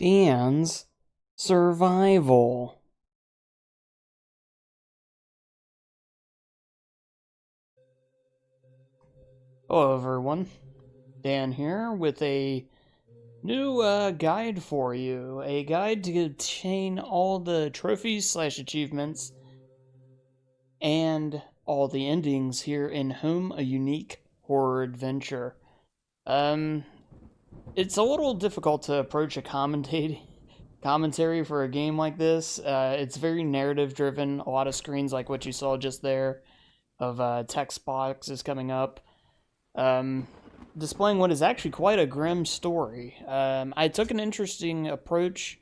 Dan's survival. Hello, everyone. Dan here with a new guide for you. A guide to obtain all the trophies slash achievements and all the endings here in Home, a Unique Horror Adventure. Um, it's a little difficult to approach a commentary for a game like this. It's very narrative driven. A lot of screens like what you saw just there of text boxes coming up, um, displaying what is actually quite a grim story. I took an interesting approach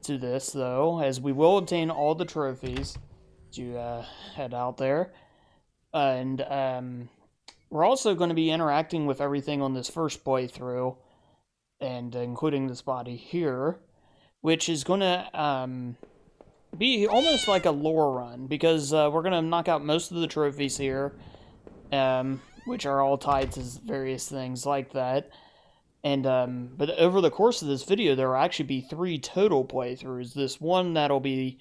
to this, though, as we will obtain all the trophies to head out there. And we're also going to be interacting with everything on this first playthrough, and including this body here, which is going to be almost like a lore run, because we're going to knock out most of the trophies here, which are all tied to various things like that. And but over the course of this video, there will actually be 3 total playthroughs. This one that'll be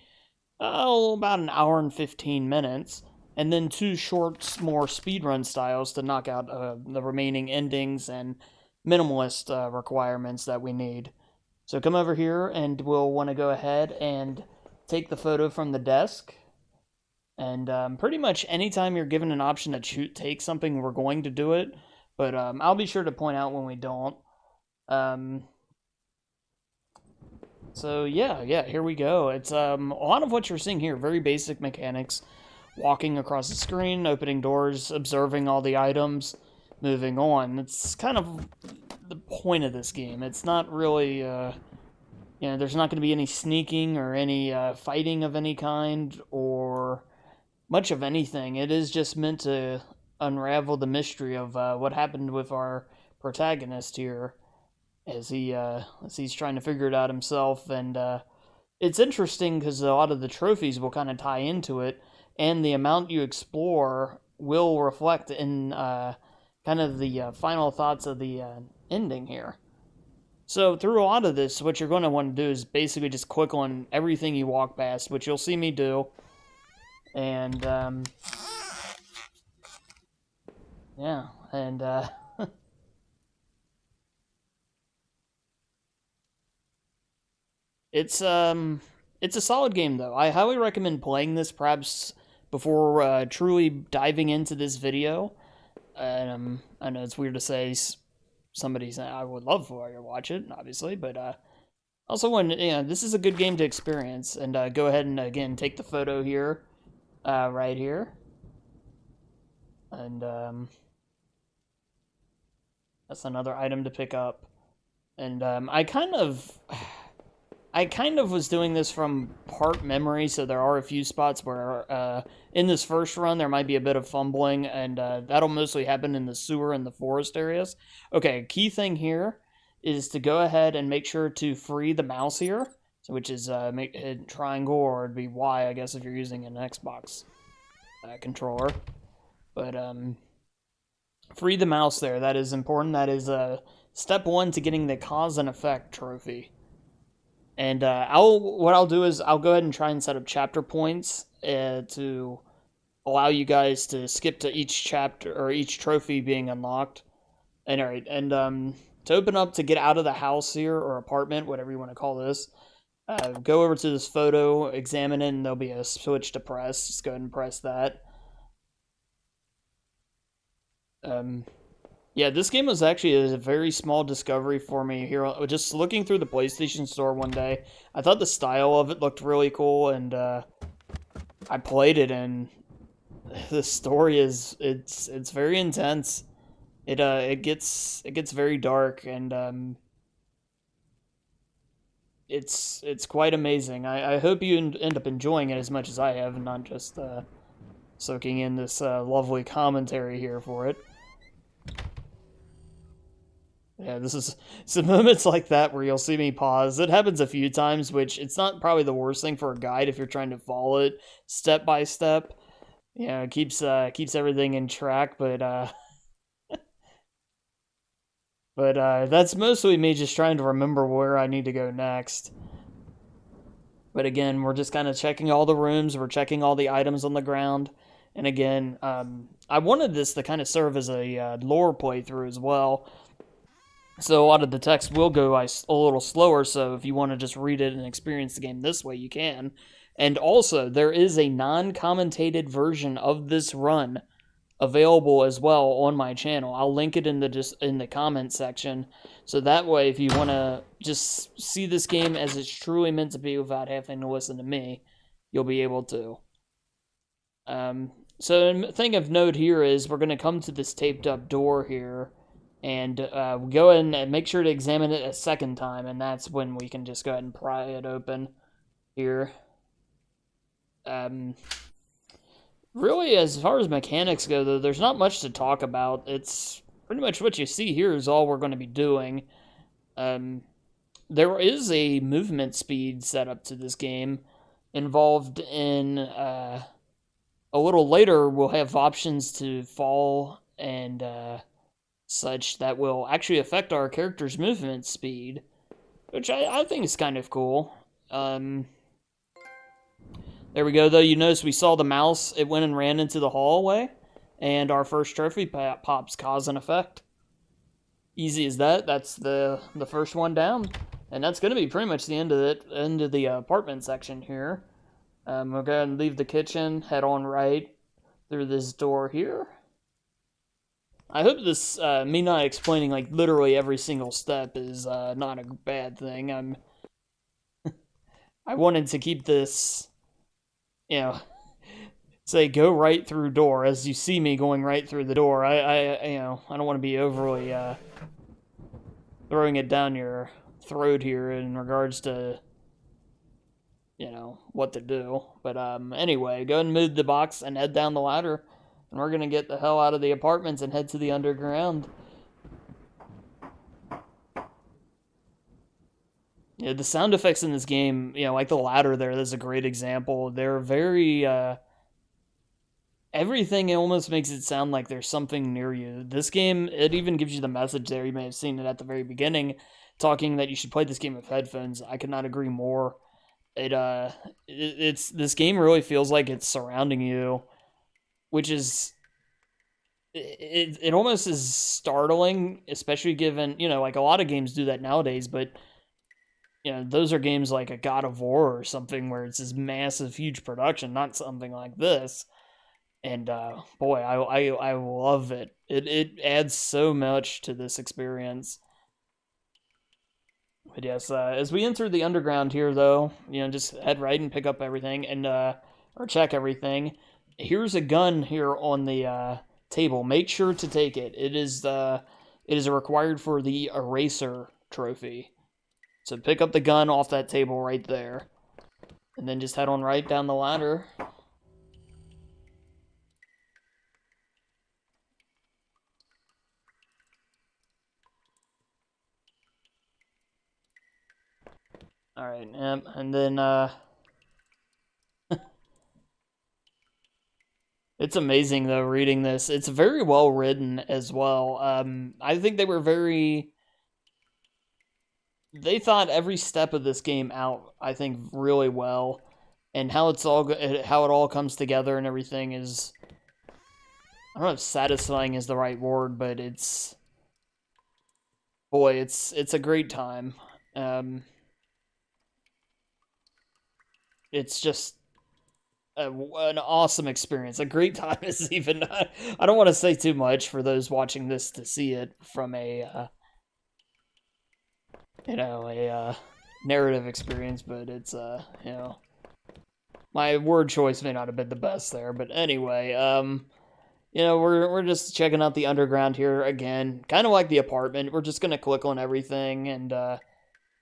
about an hour and 15 minutes, and then 2 short, more speedrun styles to knock out the remaining endings and minimalist requirements that we need. So come over here, and we'll want to go ahead and take the photo from the desk. And pretty much anytime you're given an option to take something, we're going to do it. But I'll be sure to point out when we don't. So yeah, here we go. It's a lot of what you're seeing here, very basic mechanics. Walking across the screen, opening doors, observing all the items, moving on. It's kind of the point of this game. It's not really, there's not going to be any sneaking or any fighting of any kind or much of anything. It is just meant to unravel the mystery of what happened with our protagonist here, as he's trying to figure it out himself. And it's interesting because a lot of the trophies will kind of tie into it, and the amount you explore will reflect in kind of the final thoughts of the ending here. So through a lot of this, what you're going to want to do is basically just click on everything you walk past, which you'll see me do. And yeah, and it's a solid game, though. I highly recommend playing this perhaps before truly diving into this video. I know it's weird to say, somebody saying I would love for you to watch it, obviously, but also when this is a good game to experience. And go ahead and again take the photo here, right here, and that's another item to pick up. And I kind of was doing this from part memory, so there are a few spots where in this first run there might be a bit of fumbling, and that'll mostly happen in the sewer and the forest areas. Okay, key thing here is to go ahead and make sure to free the mouse here, so which is make hit triangle, or it'd be Y, I guess, if you're using an Xbox controller. But free the mouse there. That is important. That is step 1 to getting the cause and effect trophy. And what I'll do is I'll go ahead and try and set up chapter points to allow you guys to skip to each chapter or each trophy being unlocked. And all right, and to open up to get out of the house here, or apartment, whatever you want to call this, go over to this photo, examine it, and there'll be a switch to press. Just go ahead and press that. Yeah, this game was actually a very small discovery for me here. Just looking through the PlayStation Store one day, I thought the style of it looked really cool, and I played it, and the story it's very intense. It gets very dark, and it's quite amazing. I hope you end up enjoying it as much as I have, and not just soaking in this lovely commentary here for it. Yeah, this is some moments like that where you'll see me pause. It happens a few times, which it's not probably the worst thing for a guide if you're trying to follow it step by step. You know, it keeps everything in track, but But that's mostly me just trying to remember where I need to go next. But again, we're just kind of checking all the rooms, we're checking all the items on the ground. And again, I wanted this to kind of serve as a lore playthrough as well. So a lot of the text will go a little slower, so if you want to just read it and experience the game this way, you can. And also, there is a non-commentated version of this run available as well on my channel. I'll link it in the comment section, so that way if you want to just see this game as it's truly meant to be without having to listen to me, you'll be able to. So the thing of note here is we're going to come to this taped up door here, and go in and make sure to examine it a second time, and that's when we can just go ahead and pry it open here. Really, as far as mechanics go, though, there's not much to talk about. It's pretty much what you see here is all we're going to be doing. There is a movement speed setup to this game involved in... a little later, we'll have options to fall and such that will actually affect our character's movement speed, which I think is kind of cool. There we go, though. You notice we saw the mouse. It went and ran into the hallway, and our first trophy pops cause and effect. Easy as that. That's the first one down, and that's going to be pretty much the end of the apartment section here. We'll go ahead and leave the kitchen, head on right through this door here. I hope this, me not explaining, like, literally every single step is not a bad thing. I wanted to keep this, you know, say go right through door. As you see me going right through the door, I don't want to be overly throwing it down your throat here in regards to, what to do. But anyway, go ahead and move the box and head down the ladder. And we're going to get the hell out of the apartments and head to the underground. Yeah, the sound effects in this game, like the ladder there, that's a great example. They're very... everything almost makes it sound like there's something near you. This game, it even gives you the message there. You may have seen it at the very beginning, talking that you should play this game with headphones. I could not agree more. This game really feels like it's surrounding you, which is it almost is startling, especially given, like a lot of games do that nowadays, but those are games like a God of War or something where it's this massive, huge production, not something like this. And boy, I love it. It adds so much to this experience. But yes, as we enter the underground here, though, just head right and pick up everything and or check everything. Here's a gun here on the table. Make sure to take it. It is required for the eraser trophy. So pick up the gun off that table right there, and then just head on right down the ladder. Alright, and then, it's amazing, though, reading this. It's very well written as well. I think they thought every step of this game out, I think, really well. And how it all comes together and everything is, I don't know if satisfying is the right word, but it's a great time. It's just an awesome experience. A great time is even... I don't want to say too much for those watching this to see it from a, narrative experience, but it's, my word choice may not have been the best there, but anyway, we're just checking out the underground here again, kind of like the apartment. We're just gonna click on everything, and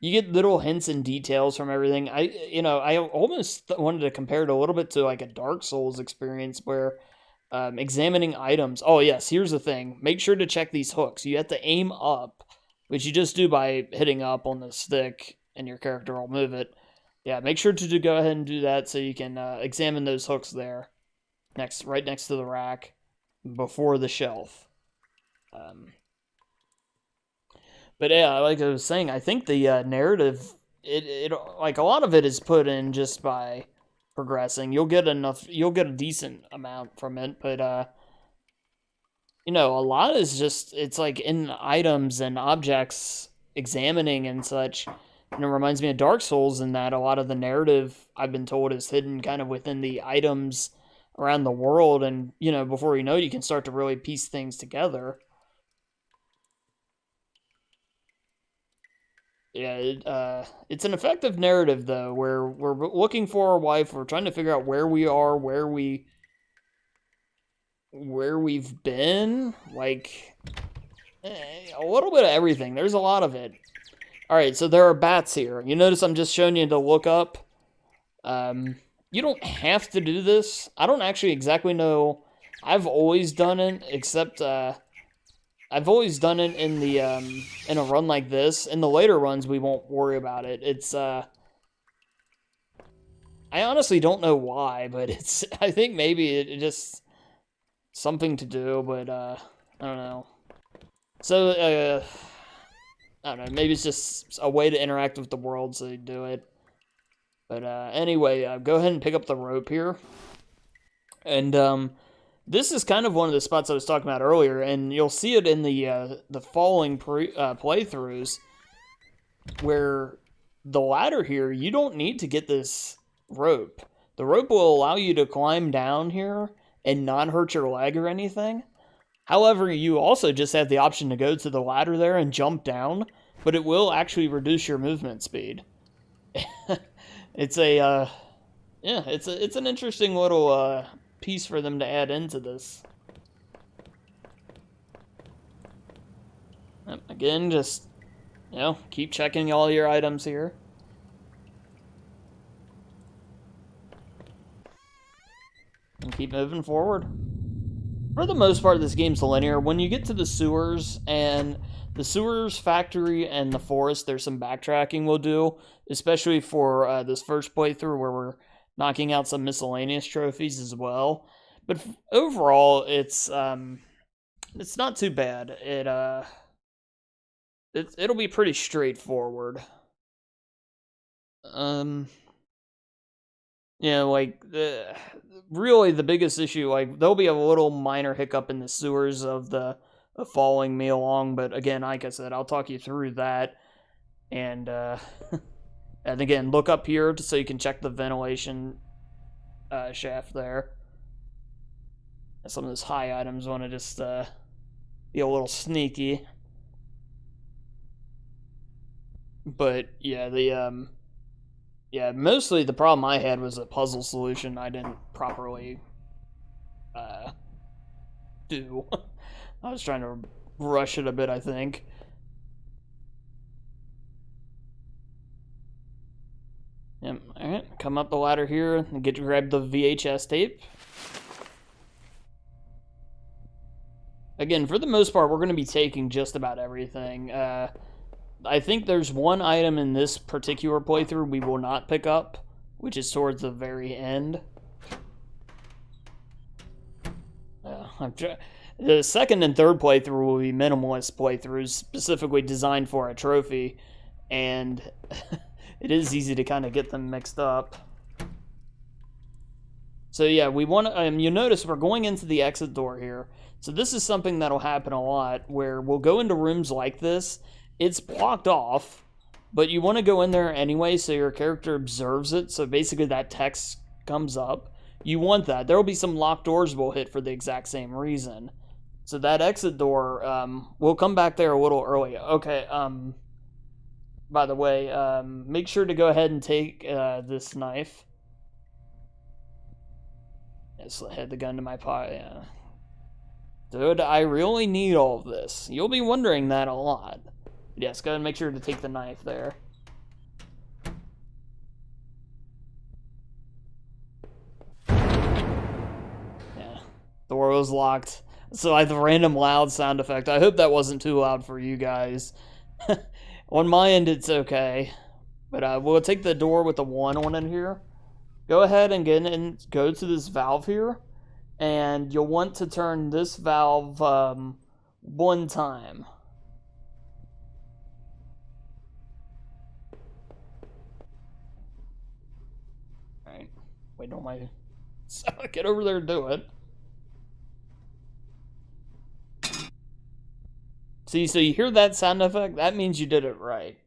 you get little hints and details from everything. I almost wanted to compare it a little bit to like a Dark Souls experience where examining items. Oh yes, here's the thing. Make sure to check these hooks. You have to aim up, which you just do by hitting up on the stick, and your character will move it. Yeah, make sure to go ahead and do that so you can examine those hooks there, right next to the rack, before the shelf. But yeah, like I was saying, I think the narrative, it like a lot of it is put in just by progressing. You'll get enough, you'll get a decent amount from it, but a lot is just it's like in items and objects, examining and such. And it reminds me of Dark Souls in that a lot of the narrative I've been told is hidden kind of within the items around the world, and before you know it, you can start to really piece things together. Yeah, it's an effective narrative though, where we're looking for a wife, we're trying to figure out where we are, where we've been, like a little bit of everything. There's a lot of it. All right, so there are bats here. You notice I'm just showing you to look up. You don't have to do this. I don't actually exactly know. I've always done it, except I've always done it in the in a run like this. In the later runs, we won't worry about it. It's I honestly don't know why, but it's I think maybe it just something to do, but I don't know. So I don't know. Maybe it's just a way to interact with the world, so you do it. But anyway, go ahead and pick up the rope here, and this is kind of one of the spots I was talking about earlier, and you'll see it in the following playthroughs, where the ladder here, you don't need to get this rope. The rope will allow you to climb down here and not hurt your leg or anything. However, you also just have the option to go to the ladder there and jump down, but it will actually reduce your movement speed. It's a yeah, it's an interesting little piece for them to add into this. Again, just keep checking all your items here. And keep moving forward. For the most part, this game's linear. When you get to the sewers and the sewers, factory, and the forest, there's some backtracking we'll do, especially for this first playthrough where we're knocking out some miscellaneous trophies as well. But overall, it's not too bad. It'll be pretty straightforward. Like really the biggest issue, like there'll be a little minor hiccup in the sewers of following me along, but again, like I said, I'll talk you through that. And and again, look up here so you can check the ventilation shaft there. Some of those high items want to just be a little sneaky. But yeah, mostly the problem I had was a puzzle solution I didn't properly do. I was trying to rush it a bit, I think. Yep. Alright, come up the ladder here and grab the VHS tape. Again, for the most part, we're going to be taking just about everything. I think there's one item in this particular playthrough we will not pick up, which is towards the very end. The second and third playthrough will be minimalist playthroughs, specifically designed for a trophy, and it is easy to kind of get them mixed up. So yeah, we want to, you notice we're going into the exit door here. So this is something that'll happen a lot, where we'll go into rooms like this. It's blocked off, but you want to go in there anyway so your character observes it, so basically that text comes up. You want that. There will be some locked doors we'll hit for the exact same reason. So that exit door, we'll come back there a little early. Okay, by the way, make sure to go ahead and take this knife. Just had the gun to my pocket. Yeah. Dude, I really need all of this. You'll be wondering that a lot. Yes, go ahead and make sure to take the knife there. Yeah, the door was locked. So I have the random loud sound effect. I hope that wasn't too loud for you guys. On my end, it's okay. But we'll take the door with the 1 on it here. Go ahead and get in and go to this valve here. And you'll want to turn this valve 1 time. wait on my... So get over there and do it. See, so you hear that sound effect? That means you did it right.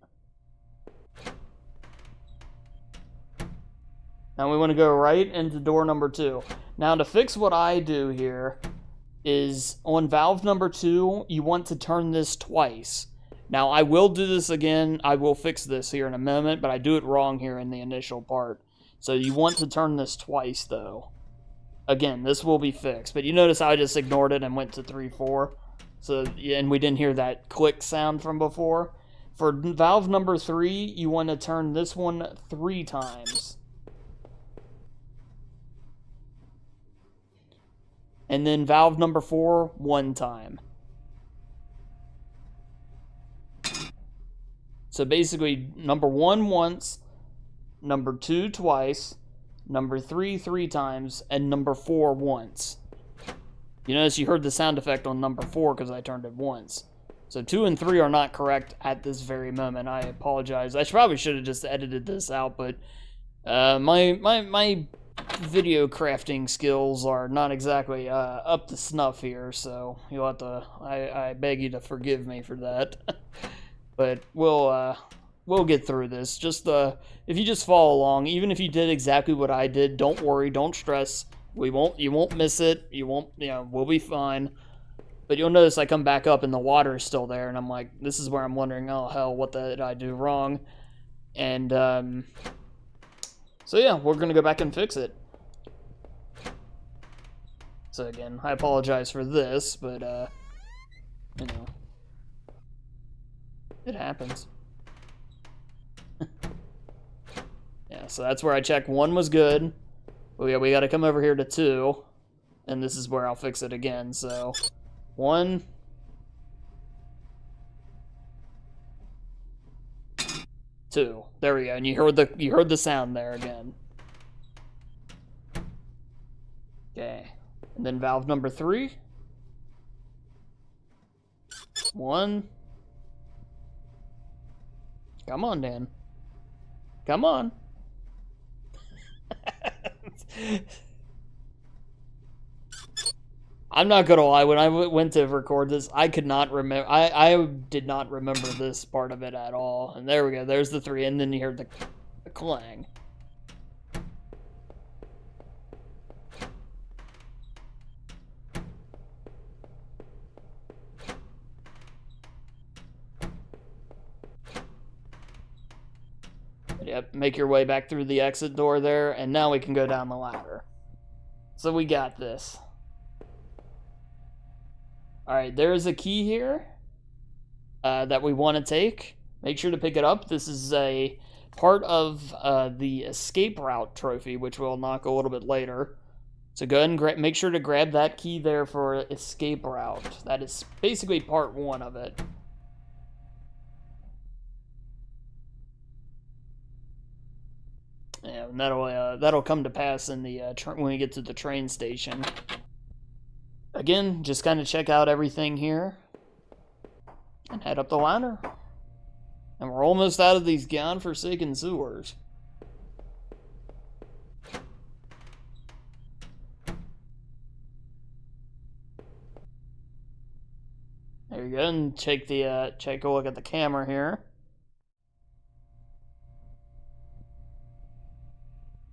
Now we want to go right into door number 2. Now to fix what I do here is on valve number 2, you want to turn this twice. Now I will do this again. I will fix this here in a moment, but I do it wrong here in the initial part. So you want to turn this twice though. Again, this will be fixed, but you notice I just ignored it and went to 3-4. So, and we didn't hear that click sound from before. For valve number 3, you want to turn this one 3 times. And then valve number 4, 1 time. So basically, number 1 once, number 2 twice, number 3 3 times, and number 4 once. You notice you heard the sound effect on number 4 because I turned it once. So 2 and 3 are not correct at this very moment. I apologize. I probably should have just edited this out, but my video crafting skills are not exactly up to snuff here, so you'll have to. I beg you to forgive me for that. But we'll get through this. Just if you just follow along, even if you did exactly what I did, don't worry, don't stress. You won't miss it. You won't, we'll be fine. But you'll notice I come back up and the water is still there, and I'm like, this is where I'm wondering, oh hell, what did I do wrong? And so yeah, we're gonna go back and fix it. So again, I apologize for this, but it happens. Yeah, so that's where I checked 1 was good. We got to come over here to 2, and this is where I'll fix it again. So 1, 2. There we go. And you heard the sound there again. Okay. And then valve number 3. 1. Come on, Dan. Come on. I'm not gonna lie, when I went to record this, I could not remember. I did not remember this part of it at all. And there we go. There's the 3, and then you hear the clang. Yep, make your way back through the exit door there, and now we can go down the ladder. So we got this. Alright, there is a key here that we want to take. Make sure to pick it up. This is a part of the escape route trophy, which we'll knock a little bit later. So go ahead and make sure to grab that key there for escape route. That is basically part 1 of it. Yeah, and that'll come to pass in the when we get to the train station. Again, just kind of check out everything here and head up the ladder. And we're almost out of these godforsaken sewers. There you go, and take a look at the camera here.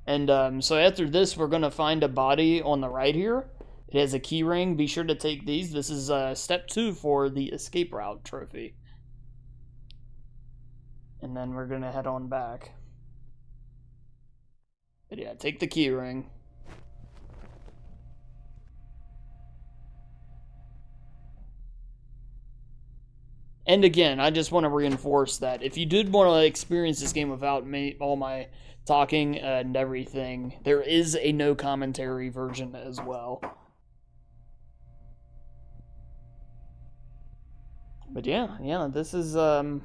And so after this, we're going to find a body on the right here. It has a key ring. Be sure to take these. This is step 2 for the escape route trophy. And then we're going to head on back. But yeah, take the key ring. And again, I just want to reinforce that if you did want to experience this game without all my talking and everything, there is a no commentary version as well. But yeah, this is about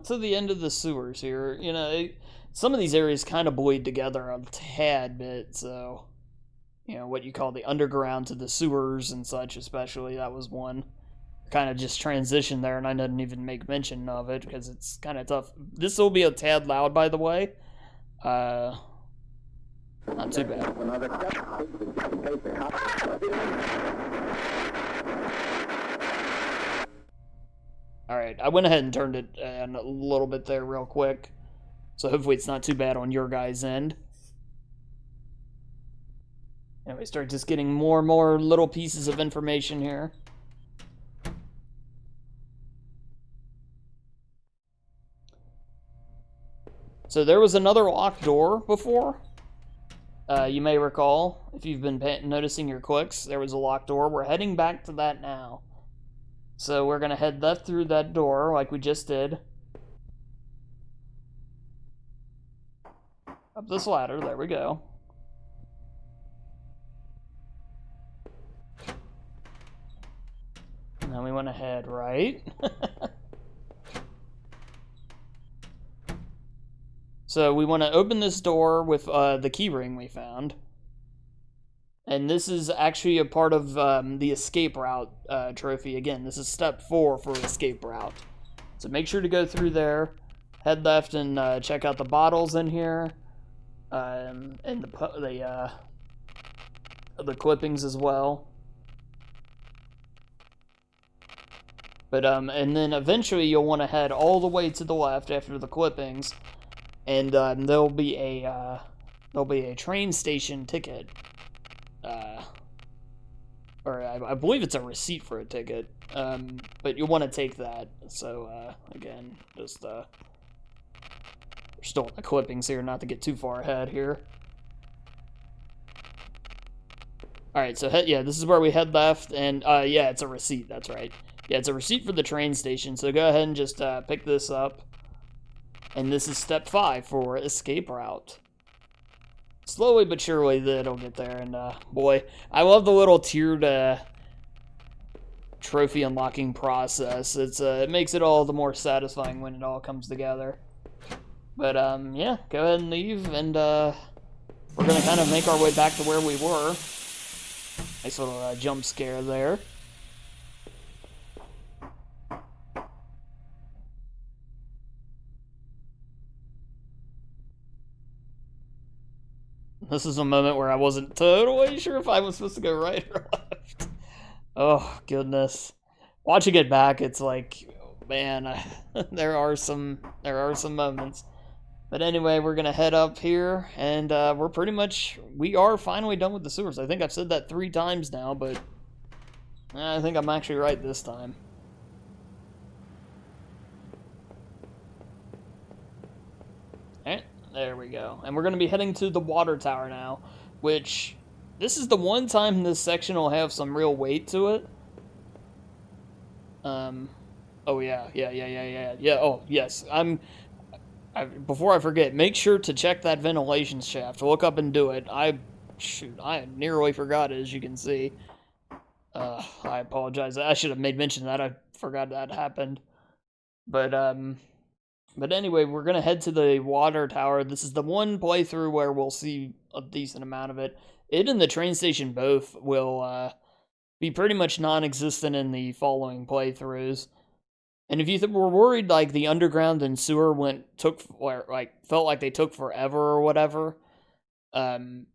to the end of the sewers here. Some of these areas kind of bleed together a tad bit, so what you call the underground to the sewers and such, especially, that was one. kind of just transitioned there, and I didn't even make mention of it because it's kind of tough. This will be a tad loud, by the way. Not too bad. Alright, I went ahead and turned it a little bit there real quick. So hopefully it's not too bad on your guys' end. And we start just getting more and more little pieces of information here. So there was another locked door before. You may recall, if you've been noticing your clicks, there was a locked door. We're heading back to that now. So we're going to head left through that door like we just did. Up this ladder, there we go. And then we want to head right. So we want to open this door with the key ring we found. And this is actually a part of the escape route trophy. Again, this is step 4 for escape route. So make sure to go through there, head left, and check out the bottles in here, and the clippings as well. But and then eventually you'll want to head all the way to the left after the clippings, and there'll be a train station ticket. Or I believe it's a receipt for a ticket, but you'll want to take that. So, again, just, we're still on the clippings here, not to get too far ahead here. Alright, so, yeah, this is where we head left, and, yeah, it's a receipt, that's right. Yeah, it's a receipt for the train station, so go ahead and just, pick this up. And this is step 5 for escape route. Slowly but surely it'll get there, and boy, I love the little tiered trophy unlocking process. It makes it all the more satisfying when it all comes together. But yeah, go ahead and leave, and we're gonna kind of make our way back to where we were. Nice little jump scare there. This is a moment where I wasn't totally sure if I was supposed to go right or left. Oh, goodness. Watching it back, it's like, man, there are some moments. But anyway, we're going to head up here, and we are finally done with the sewers. I think I've said that 3 times now, but I think I'm actually right this time. Alright. There we go. And we're going to be heading to the water tower now, which, this is the one time this section will have some real weight to it. Oh yeah, oh, yes. Before I forget, make sure to check that ventilation shaft. Look up and do it. I nearly forgot it, as you can see. I apologize. I should have made mention of that. I forgot that happened. But anyway, we're going to head to the water tower. This is the one playthrough where we'll see a decent amount of it. It and the train station both will be pretty much non-existent in the following playthroughs. And if you were worried like the underground and sewer felt like they took forever or whatever, in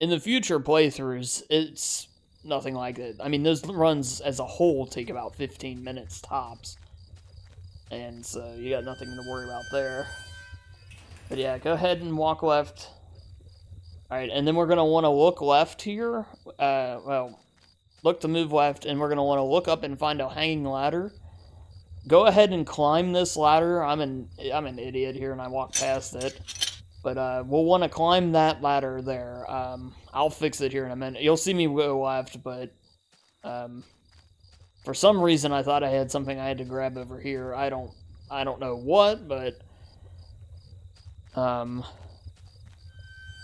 the future playthroughs, it's nothing like it. I mean, those runs as a whole take about 15 minutes tops. And so you got nothing to worry about there. But yeah, go ahead and walk left. Alright, and then we're going to want to look left here. Look to move left, and we're going to want to look up and find a hanging ladder. Go ahead and climb this ladder. I'm an idiot here, and I walked past it. But we'll want to climb that ladder there. I'll fix it here in a minute. You'll see me go left, but for some reason I thought I had something I had to grab over here. I don't know what, but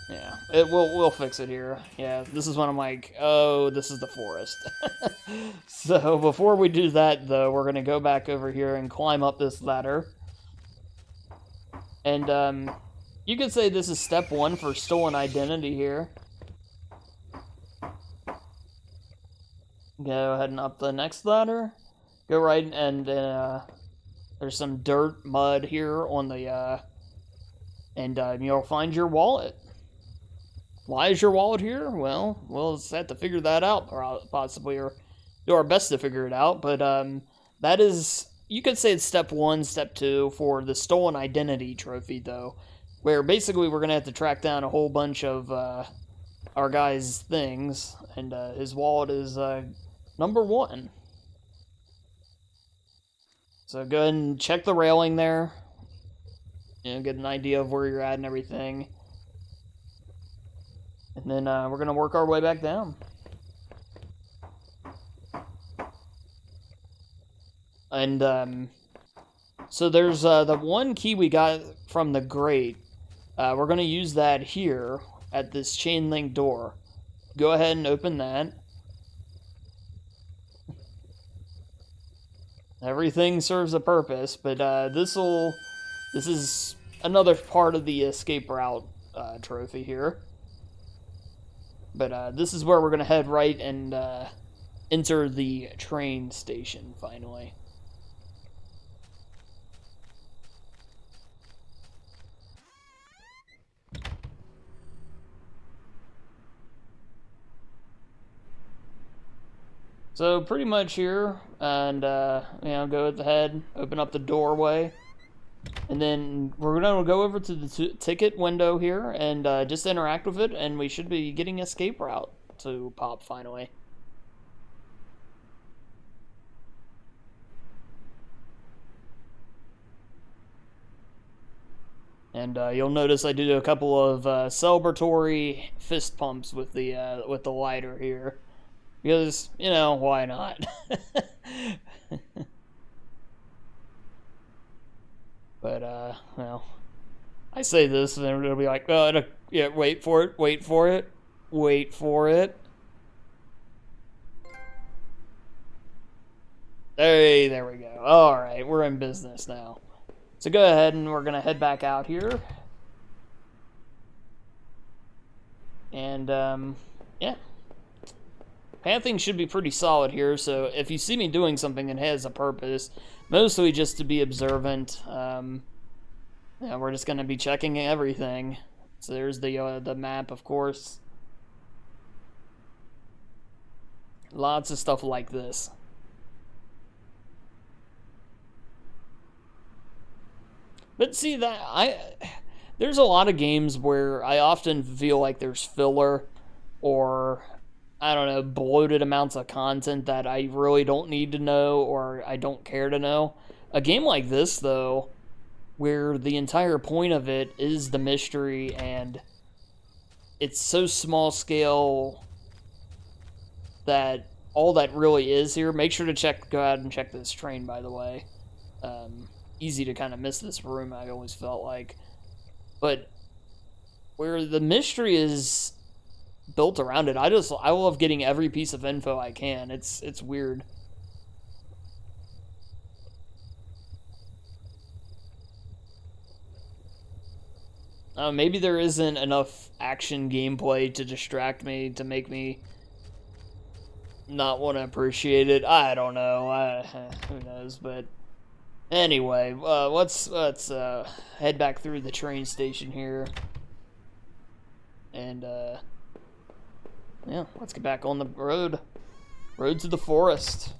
yeah, we'll fix it here. Yeah, this is when I'm like, oh, this is the forest. So before we do that, though, we're gonna go back over here and climb up this ladder. And you could say this is step 1 for stolen identity here. Go ahead and up the next ladder. Go right, and there's some dirt, mud here on the, and you'll find your wallet. Why is your wallet here? Well, we'll just have to figure that out, or possibly, or do our best to figure it out. But that is, you could say it's step 1, step 2 for the stolen identity trophy, though, where basically we're gonna have to track down a whole bunch of our guy's things, and his wallet is number 1. So go ahead and check the railing there. You know, get an idea of where you're at and everything. And then we're going to work our way back down. And so there's the one key we got from the grate. We're going to use that here at this chain link door. Go ahead and open that. Everything serves a purpose, but this is another part of the escape route trophy here. But this is where we're going to head right and enter the train station, finally. So pretty much here, and you know, go ahead, open up the doorway, and then we're gonna go over to the ticket window here and just interact with it, and we should be getting escape route to pop finally. And you'll notice I do a couple of celebratory fist pumps with the lighter here. Because, you know, why not? But, well, I say this and then it'll be like, oh, yeah, wait for it, wait for it, wait for it. Hey, there we go. Alright, we're in business now. So go ahead and we're going to head back out here. And, yeah. Pathing should be pretty solid here, so if you see me doing something that has a purpose, mostly just to be observant, yeah, we're just going to be checking everything. So there's the map, of course. Lots of stuff like this. But see, there's a lot of games where I often feel like there's filler or, I don't know, bloated amounts of content that I really don't need to know or I don't care to know. A game like this, though, where the entire point of it is the mystery and it's so small scale that all that really is here. Make sure to go out and check this train, by the way. Easy to kind of miss this room, I always felt like. But where the mystery is built around it, I love getting every piece of info I can. It's weird. Maybe there isn't enough action gameplay to distract me, to make me not want to appreciate it. I don't know. Who knows, but anyway, let's head back through the train station here. And yeah, let's get back on the road. Road to the forest.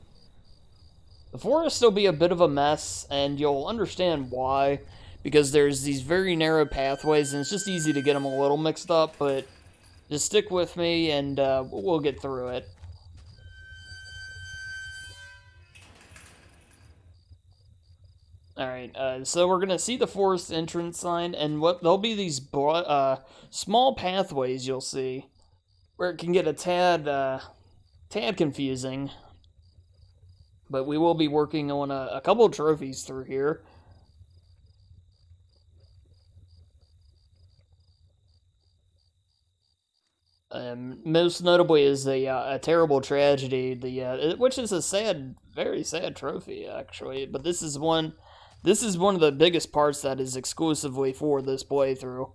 The forest will be a bit of a mess, and you'll understand why. Because there's these very narrow pathways, and it's just easy to get them a little mixed up, but just stick with me, and we'll get through it. Alright, so we're going to see the forest entrance sign, and there'll be these small pathways you'll see, where it can get a tad confusing. But we will be working on a couple of trophies through here. Most notably is a terrible tragedy, which is a very sad trophy, actually. But this is one of the biggest parts that is exclusively for this playthrough.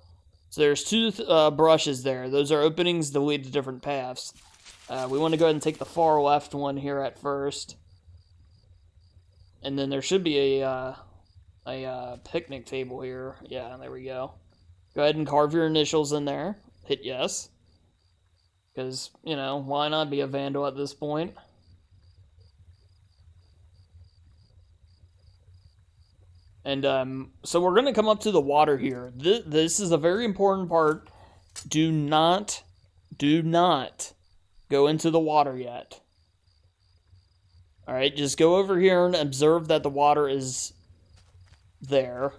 So there's two brushes there. Those are openings that lead to different paths. We want to go ahead and take the far left one here at first. And then there should be a picnic table here. Yeah, there we go. Go ahead and carve your initials in there. Hit yes. Because, you know, why not be a vandal at this point? And so we're going to come up to the water here. This is a very important part. Do not go into the water yet. Alright, just go over here and observe that the water is there.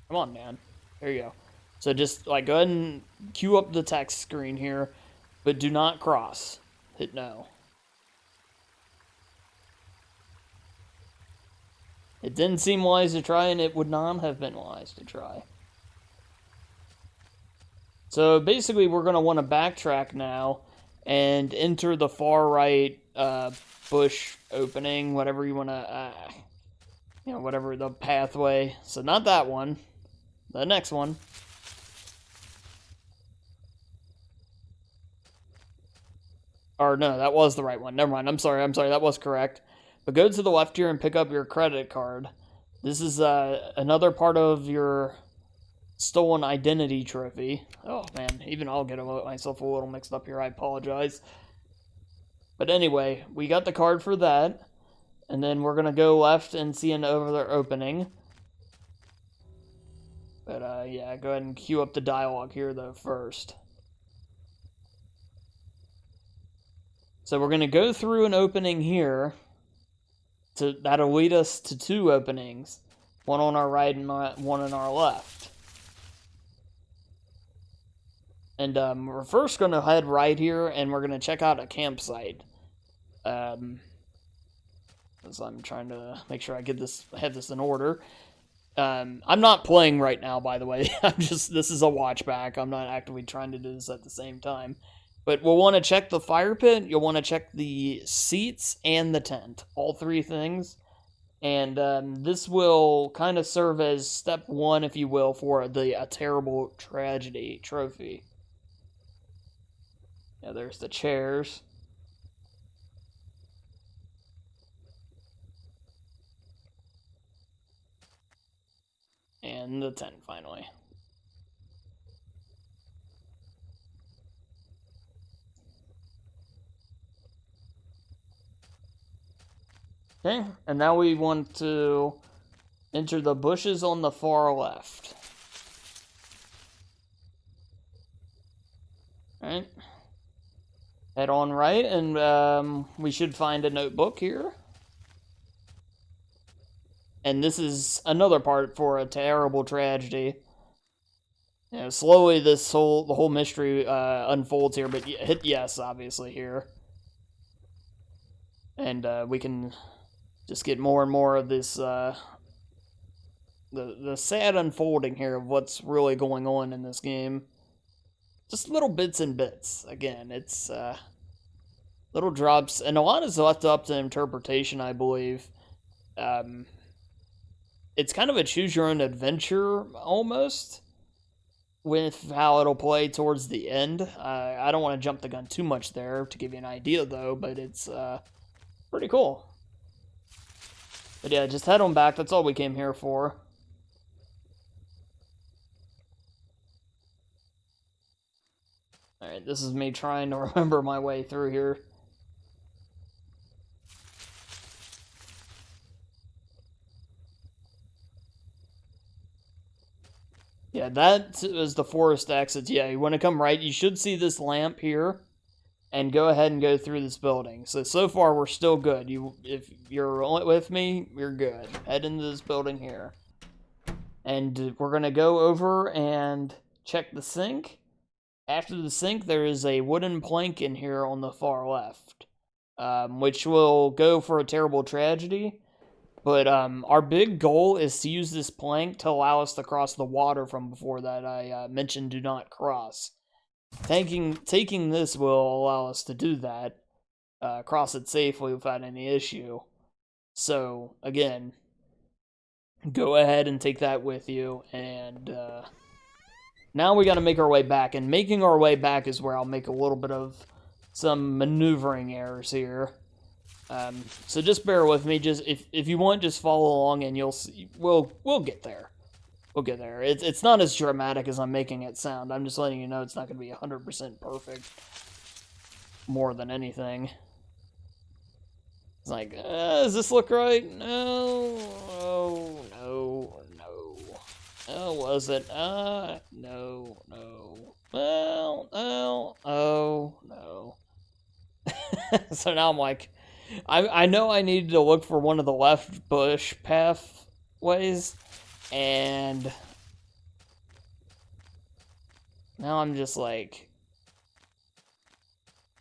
Come on, man. There you go. So just, like, go ahead and queue up the text screen here, but do not cross. Hit no. It didn't seem wise to try, and it would not have been wise to try. So basically, we're going to want to backtrack now and enter the far right bush opening, whatever you want to, you know, whatever the pathway. So not that one, the next one. Or no, that was the right one. Never mind. I'm sorry. That was correct. But go to the left here and pick up your credit card. This is another part of your stolen identity trophy. Oh, man. Even I'll get myself a little mixed up here. I apologize. But anyway, we got the card for that. And then we're going to go left and see an over-there opening. But, yeah, go ahead and queue up the dialogue here, though, first. So we're going to go through an opening here. That'll lead us to two openings. One on our right and one on our left. And we're first going to head right here, and we're going to check out a campsite. As I'm trying to make sure I have this in order. I'm not playing right now, by the way. This is a watch back. I'm not actively trying to do this at the same time. But we'll want to check the fire pit, you'll want to check the seats, and the tent. All three things. And this will kind of serve as step one, if you will, for A Terrible Tragedy trophy. Yeah, there's the chairs. And the tent, finally. Okay, and now we want to enter the bushes on the far left. Alright. Head on right, and we should find a notebook here. And this is another part for A Terrible Tragedy. You know, slowly the whole mystery unfolds here, but hit yes, obviously, here. And we can just get more and more of this, the sad unfolding here of what's really going on in this game. Just little bits and bits. Again, it's little drops, and a lot is left up to interpretation, I believe. It's kind of a choose-your-own-adventure, almost, with how it'll play towards the end. I don't want to jump the gun too much there to give you an idea, though, but it's pretty cool. But yeah, just head on back. That's all we came here for. Alright, this is me trying to remember my way through here. Yeah, that is the forest exit. Yeah, you want to come right. You should see this lamp here. And go ahead and go through this building. So far, we're still good. If you're with me, you're good. Head into this building here. And we're going to go over and check the sink. After the sink, there is a wooden plank in here on the far left. Which will go for A Terrible Tragedy. But our big goal is to use this plank to allow us to cross the water from before that I mentioned do not cross. Taking this will allow us to do that, cross it safely without any issue. So, again, go ahead and take that with you, and now we gotta make our way back, and making our way back is where I'll make a little bit of some maneuvering errors here. So just bear with me. Just if you want, just follow along, and you'll see. We'll get there. We'll get there. It's not as dramatic as I'm making it sound. I'm just letting you know it's not going to be 100% perfect. More than anything. It's like, does this look right? No, no, no, no. Oh, was it? No, no. Well, no, oh, no. So now I'm like, I know I needed to look for one of the left bush pathways, and now I'm just like,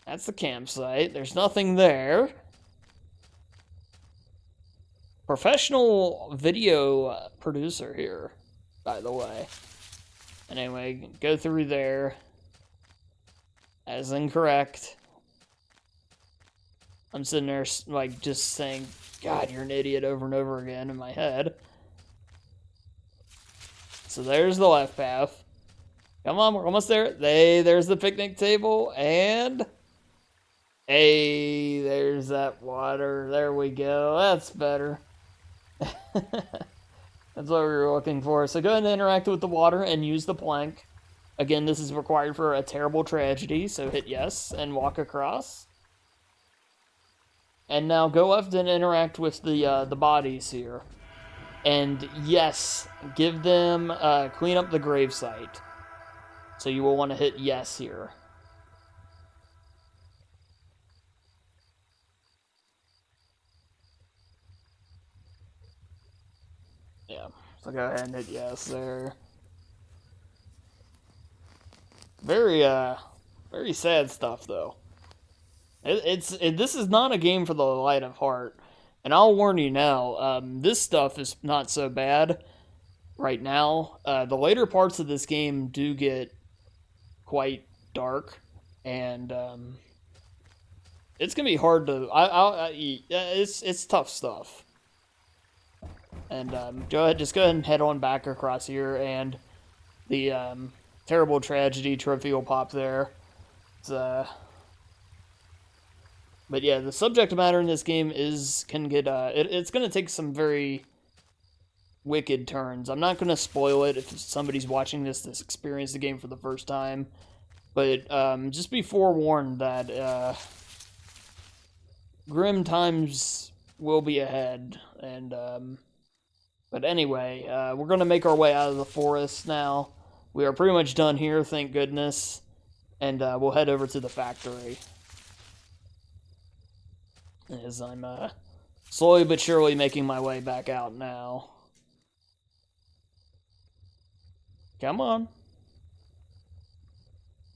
that's the campsite. There's nothing there. Professional video producer here, by the way. Anyway, go through there. That is incorrect. I'm sitting there, like, just saying, God, you're an idiot over and over again in my head. So there's the left path. Come on, we're almost there. There's the picnic table, and... Hey, there's that water. There we go. That's better. That's what we were looking for. So go ahead and interact with the water and use the plank. Again, this is required for a terrible tragedy, so hit yes and walk across. And now go up and interact with the bodies here. And yes, give them, clean up the gravesite. So you will want to hit yes here. Yeah, so go ahead and hit yes there. Very sad stuff, though. This is not a game for the light of heart. And I'll warn you now, this stuff is not so bad right now. The later parts of this game do get quite dark, and it's gonna be hard to. It's tough stuff. And just go ahead and head on back across here, and the terrible tragedy trophy will pop there. But yeah, the subject matter in this game can get it's gonna take some very wicked turns. I'm not gonna spoil it if somebody's watching this that's experienced the game for the first time, but just be forewarned that grim times will be ahead. And but anyway, we're gonna make our way out of the forest now. We are pretty much done here, thank goodness, and we'll head over to the factory. As I'm slowly but surely making my way back out now. Come on.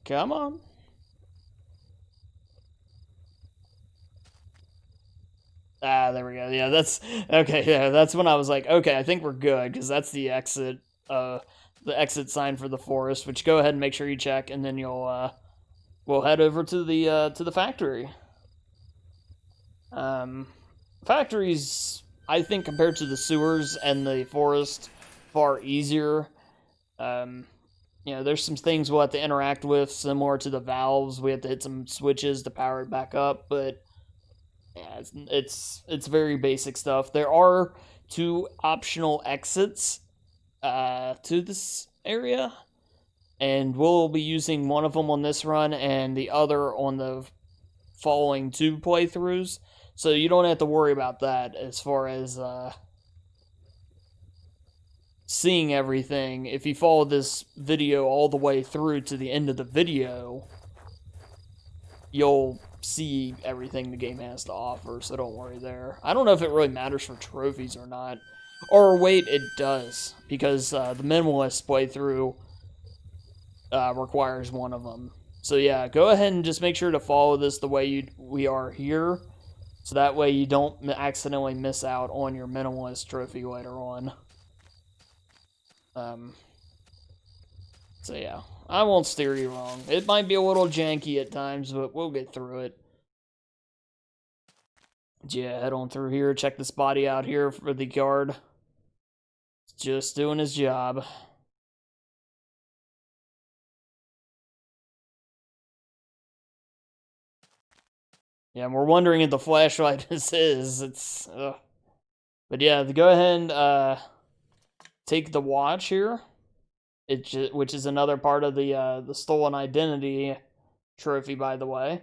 Come on. Ah, there we go. Yeah, that's okay. Yeah, that's when I was like, okay, I think we're good, because that's the exit sign for the forest. Which, go ahead and make sure you check, and then we'll head over to the factory. Factories, I think, compared to the sewers and the forest, far easier. There's some things we'll have to interact with, similar to the valves. We have to hit some switches to power it back up, but yeah, it's very basic stuff. There are 2 optional exits to this area, and we'll be using one of them on this run and the other on the following 2 playthroughs. So you don't have to worry about that as far as seeing everything. If you follow this video all the way through to the end of the video, you'll see everything the game has to offer, so don't worry there. I don't know if it really matters for trophies or not. Or wait, it does, because the minimalist playthrough requires one of them. So yeah, go ahead and just make sure to follow this the way we are here, so that way you don't accidentally miss out on your minimalist trophy later on. So yeah, I won't steer you wrong. It might be a little janky at times, but we'll get through it. Yeah, head on through here, check this body out here for the guard. Just doing his job. Yeah, and we're wondering if the flashlight is. It's. But yeah, go ahead and take the watch here. Which is another part of the stolen identity trophy, by the way.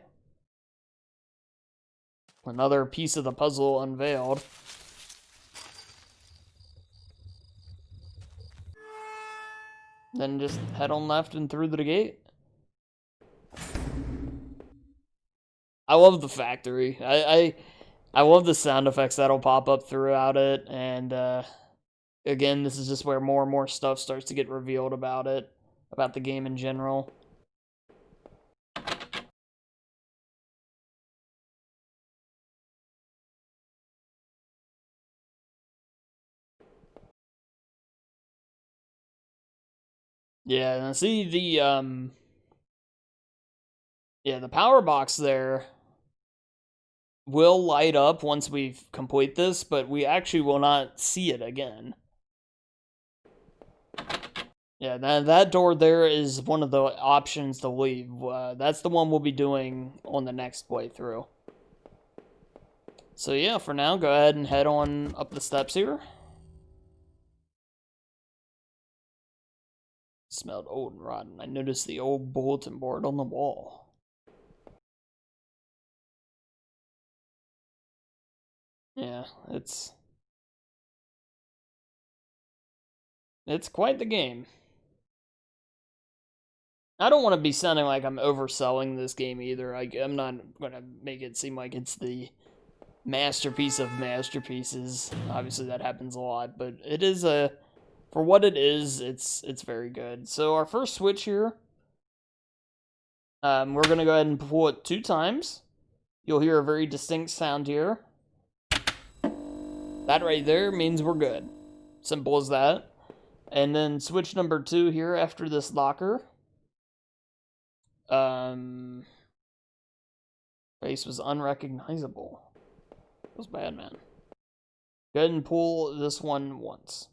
Another piece of the puzzle unveiled. Then just head on left and through the gate. I love the factory. I love the sound effects that'll pop up throughout it, and again, this is just where more and more stuff starts to get revealed about it, about the game in general. Yeah, and see the power box there will light up once we complete this, but we actually will not see it again. Yeah, that door there is one of the options to leave. That's the one we'll be doing on the next playthrough. So yeah, for now, go ahead and head on up the steps here. It smelled old and rotten. I noticed the old bulletin board on the wall. Yeah, it's quite the game. I don't want to be sounding like I'm overselling this game either. I'm not going to make it seem like it's the masterpiece of masterpieces. Obviously, that happens a lot, but it is for what it is, it's very good. So our first switch here, we're going to go ahead and pull it 2 times. You'll hear a very distinct sound here. That right there means we're good. Simple as that. And then switch number 2 here after this locker. Face was unrecognizable. It was bad, man. Go ahead and pull this one once.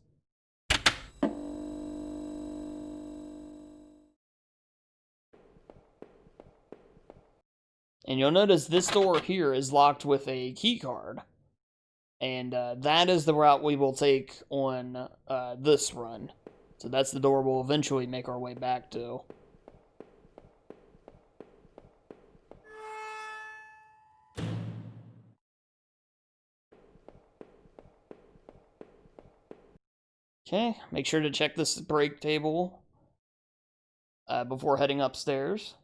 And you'll notice this door here is locked with a key card. And that is the route we will take on this run. So that's the door we'll eventually make our way back to. Okay, make sure to check this break table before heading upstairs.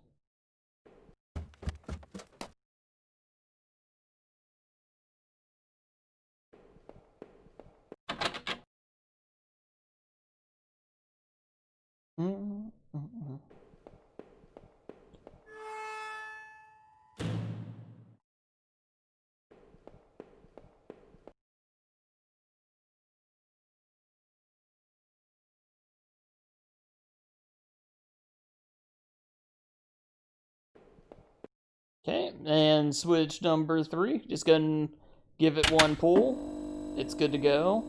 Okay, and switch number 3. Just go and give it one pull. It's good to go.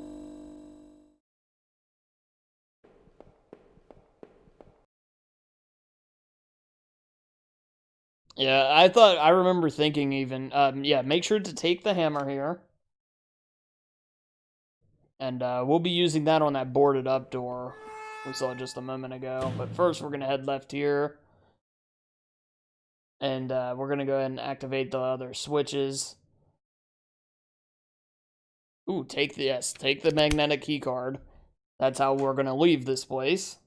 Yeah, I remember thinking even, yeah, make sure to take the hammer here. And we'll be using that on that boarded up door we saw just a moment ago. But first, we're going to head left here. And we're going to go ahead and activate the other switches. Ooh, take the magnetic key card. That's how we're going to leave this place.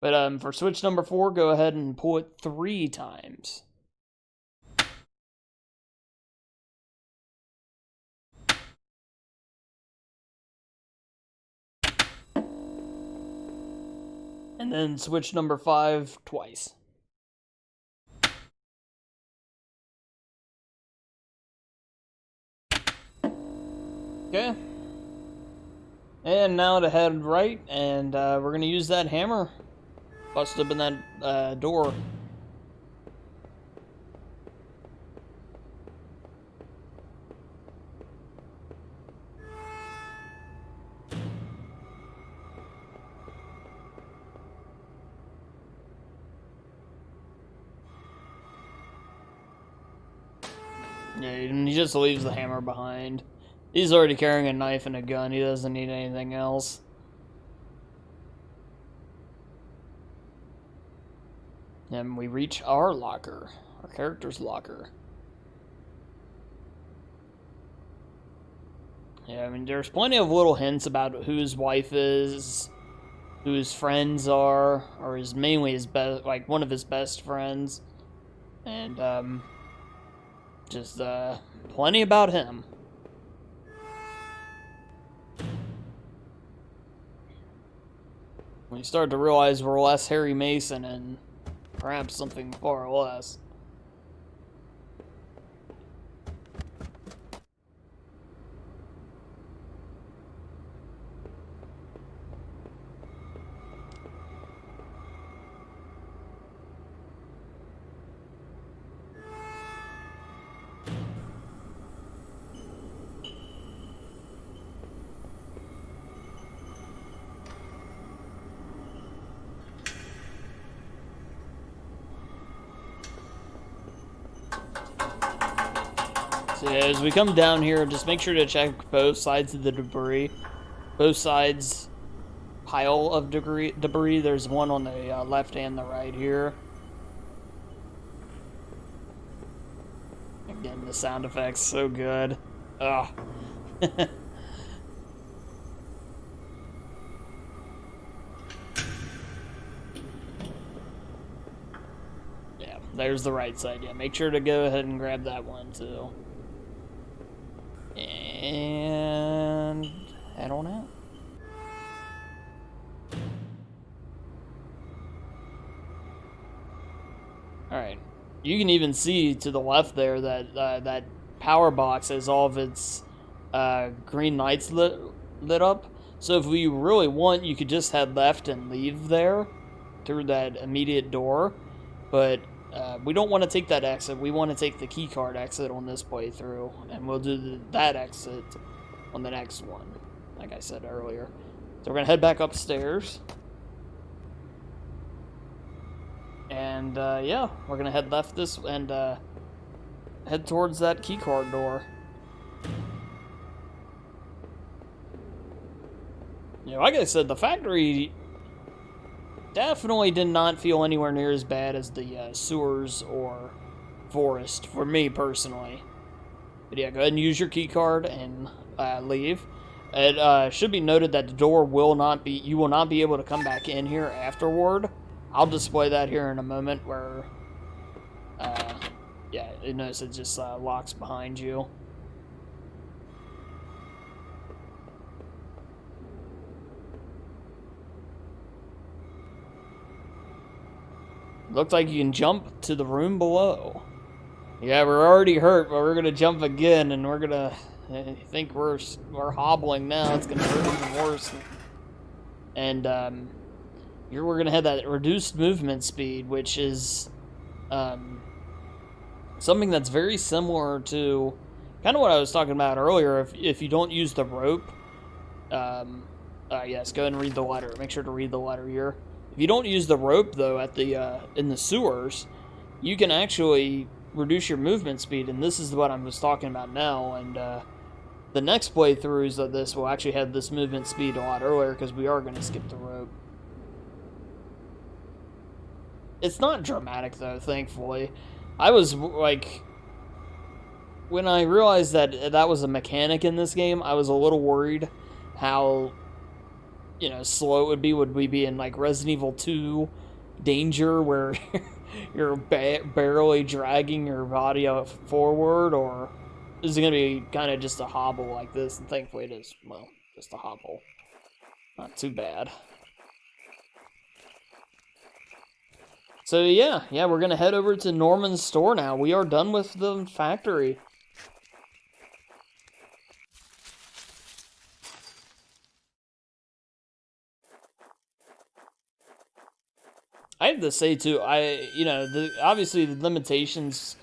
But for switch number 4, go ahead and pull it 3 times. And then switch number 5 twice. Okay. And now to head right, and we're going to use that hammer. Bust open that door. Yeah, and he just leaves the hammer behind. He's already carrying a knife and a gun. He doesn't need anything else. And we reach our locker. Our character's locker. Yeah, I mean, there's plenty of little hints about who his wife is, who his friends are, or mainly his best, like one of his best friends, and just plenty about him. We start to realize we're less Harry Mason and perhaps something far less. So yeah, as we come down here, just make sure to check both sides of the debris. Both sides pile of debris. There's one on the left and the right here. Again, the sound effects so good. Ugh. Yeah, there's the right side. Yeah, make sure to go ahead and grab that one too. And head on out. Alright. You can even see to the left there that that power box has all of its green lights lit up. So if we really want, you could just head left and leave there through that immediate door. But we don't want to take that exit. We want to take the keycard exit on this playthrough, and we'll do that exit on the next one, like I said earlier. So we're going to head back upstairs. And, yeah, we're going to head left this and head towards that keycard door. Yeah, like I said, the factory definitely did not feel anywhere near as bad as the sewers or forest, for me personally. But yeah, go ahead and use your key card and leave. It should be noted that the door will not be, you will not be able to come back in here afterward. I'll display that here in a moment where, yeah, you notice it just locks behind you. Looks like you can jump to the room below. Yeah, we're already hurt, but we're gonna jump again, and we're gonna. I think we're hobbling now. It's gonna hurt even worse. And we're gonna have that reduced movement speed, which is something that's very similar to kind of what I was talking about earlier. If you don't use the rope, yes, go ahead and read the letter. Make sure to read the letter here. If you don't use the rope, though, at the in the sewers, you can actually reduce your movement speed, and this is what I was talking about now. And the next playthroughs of this will actually have this movement speed a lot earlier, because we are going to skip the rope. It's not dramatic, though, thankfully. I was, like, when I realized that that was a mechanic in this game, I was a little worried how, you know, slow it would be. Would we be in, like, Resident Evil 2 danger, where you're barely dragging your body forward, or is it going to be kind of just a hobble like this? And thankfully it is, well, just a hobble. Not too bad. So yeah, we're going to head over to Norman's store now. We are done with the factory. I have to say too, obviously the limitations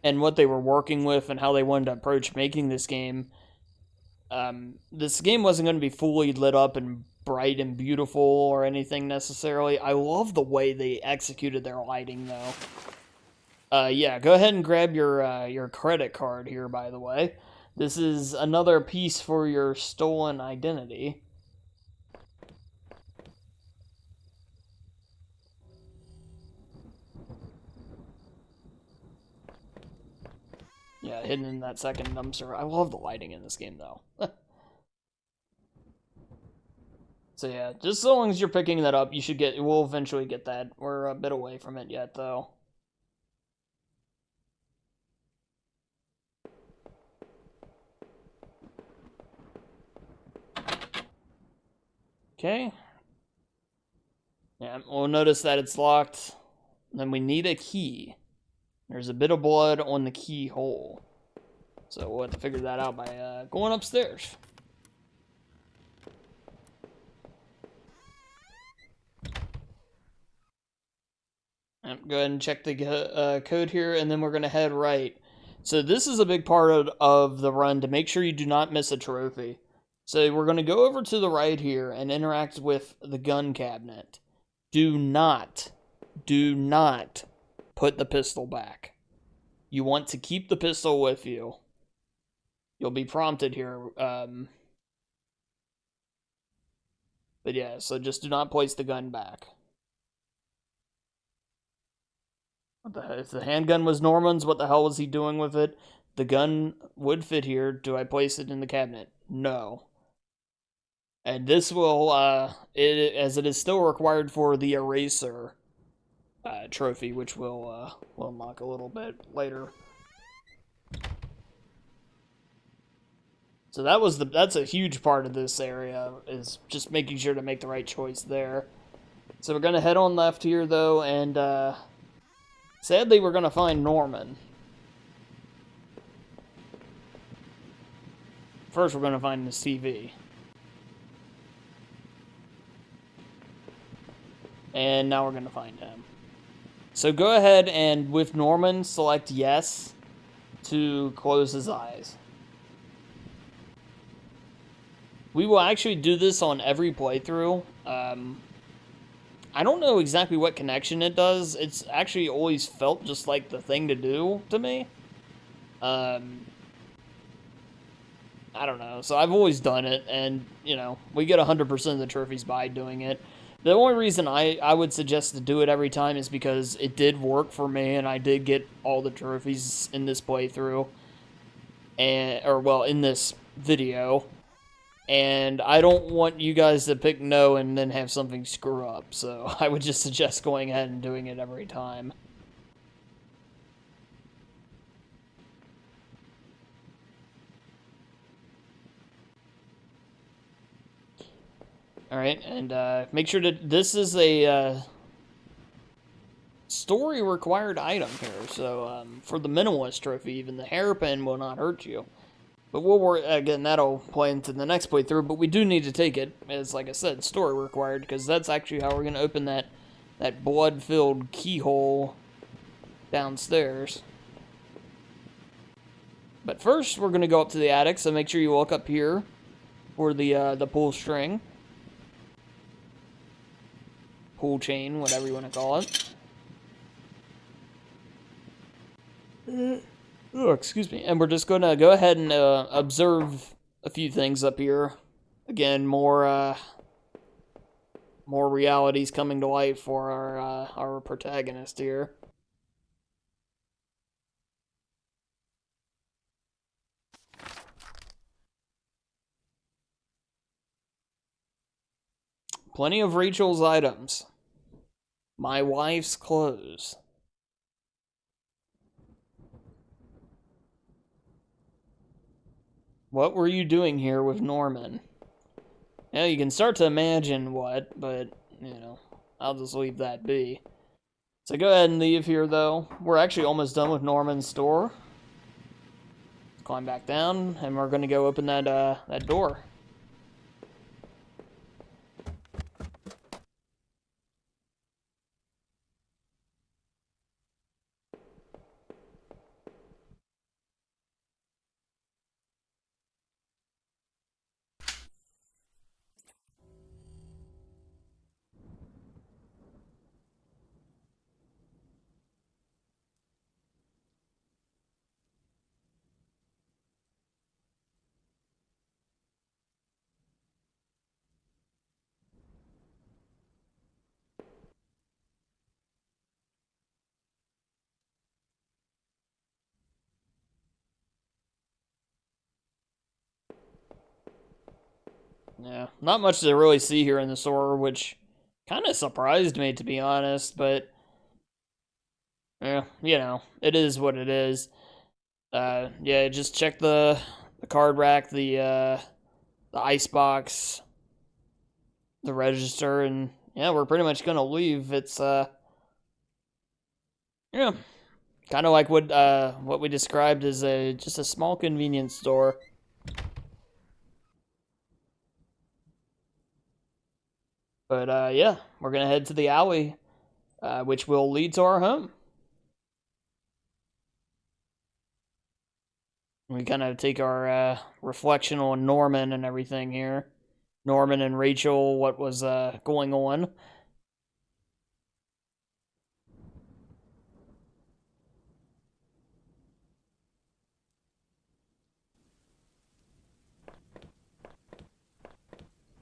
and what they were working with and how they wanted to approach making this game. This game wasn't going to be fully lit up and bright and beautiful or anything necessarily. I love the way they executed their lighting, though. Yeah, go ahead and grab your credit card here, by the way. This is another piece for your stolen identity. Yeah, hidden in that second dumpster. I love the lighting in this game, though. So yeah, just so long as you're picking that up, you should get. We'll eventually get that. We're a bit away from it yet, though. Okay. Yeah, we'll notice that it's locked. Then we need a key. There's a bit of blood on the keyhole. So we'll have to figure that out by going upstairs. Go ahead and check the code here, and then we're going to head right. So this is a big part of the run to make sure you do not miss a trophy. So we're going to go over to the right here and interact with the gun cabinet. Do not put the pistol back. You want to keep the pistol with you. You'll be prompted here. But yeah, so just do not place the gun back. If the handgun was Norman's, what the hell was he doing with it? The gun would fit here. Do I place it in the cabinet? No. And this will, as it is still required for the eraser trophy, which we'll unlock a little bit later. So that's a huge part of this area, is just making sure to make the right choice there. So we're gonna head on left here though, and sadly we're gonna find Norman. First we're gonna find his TV. And now we're gonna find him. So go ahead and with Norman select yes to close his eyes. We will actually do this on every playthrough. I don't know exactly what connection it does. It's actually always felt just like the thing to do to me. I don't know. So I've always done it, and, you know, we get 100% of the trophies by doing it. The only reason I would suggest to do it every time is because it did work for me, and I did get all the trophies in this playthrough. In this video. And I don't want you guys to pick no and then have something screw up. So I would just suggest going ahead and doing it every time. Alright, and make sure that this is a story required item here. So for the minimalist trophy, even the hairpin will not hurt you. But we'll worry, again, that'll play into the next playthrough, but we do need to take it, as, like I said, story required, because that's actually how we're going to open that blood-filled keyhole downstairs. But first, we're going to go up to the attic, so make sure you look up here for the pull string. Pull chain, whatever you want to call it. Oh, excuse me. And we're just going to go ahead and observe a few things up here. Again, more realities coming to light for our protagonist here. Plenty of Rachel's items. My wife's clothes. What were you doing here with Norman? Now you can start to imagine what, but, you know, I'll just leave that be. So go ahead and leave here, though. We're actually almost done with Norman's store. Let's climb back down, and we're going to go open that door. Yeah, not much to really see here in the store, which kind of surprised me, to be honest, but yeah, it is what it is. Yeah, just check the card rack, the ice box, the register, and yeah, we're pretty much gonna leave. It's yeah, kind of like what we described as a just a small convenience store. But yeah, we're gonna head to the alley, which will lead to our home. We kind of take our reflection on Norman and everything here. Norman and Rachel, what was going on.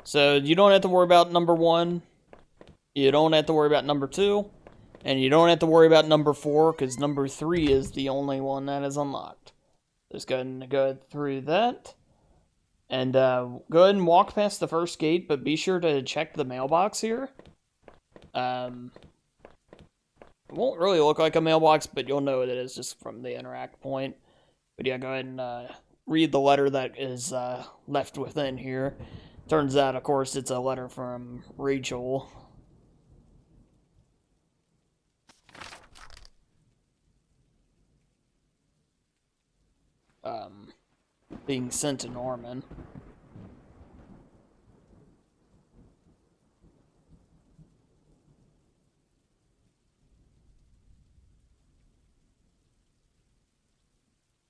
So you don't have to worry about number 1. You don't have to worry about number 2. And you don't have to worry about number 4, because number 3 is the only one that is unlocked. Just go ahead and go through that. And go ahead and walk past the first gate, but be sure to check the mailbox here. It won't really look like a mailbox, but you'll know what it is just from the interact point. But yeah, go ahead and read the letter that is left within here. Turns out, of course, it's a letter from Rachel. Being sent to Norman.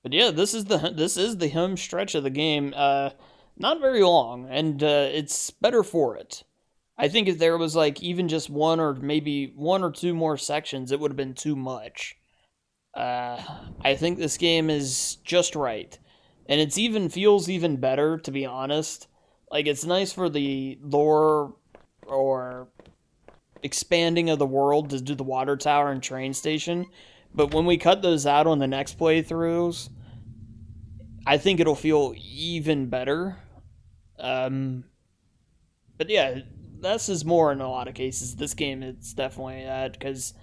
But yeah, this is the home stretch of the game. Not very long, and it's better for it. I think if there was like even just one or maybe 1 or 2 more sections, it would have been too much. I think this game is just right, and it's even feels even better, to be honest. Like, it's nice for the lore or expanding of the world to do the water tower and train station, but when we cut those out on the next playthroughs, I think it'll feel even better. But yeah, this is more in a lot of cases. This game, it's definitely that, because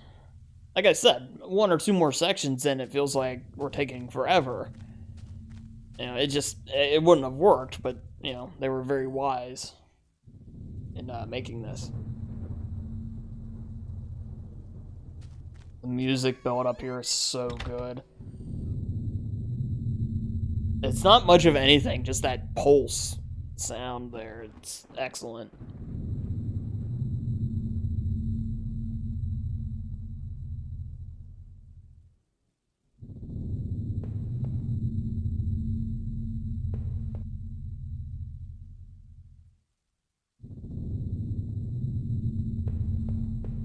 like I said, 1 or 2 more sections and it feels like we're taking forever. It wouldn't have worked, but they were very wise in making this. The music build up here is so good. It's not much of anything, just that pulse sound there. It's excellent.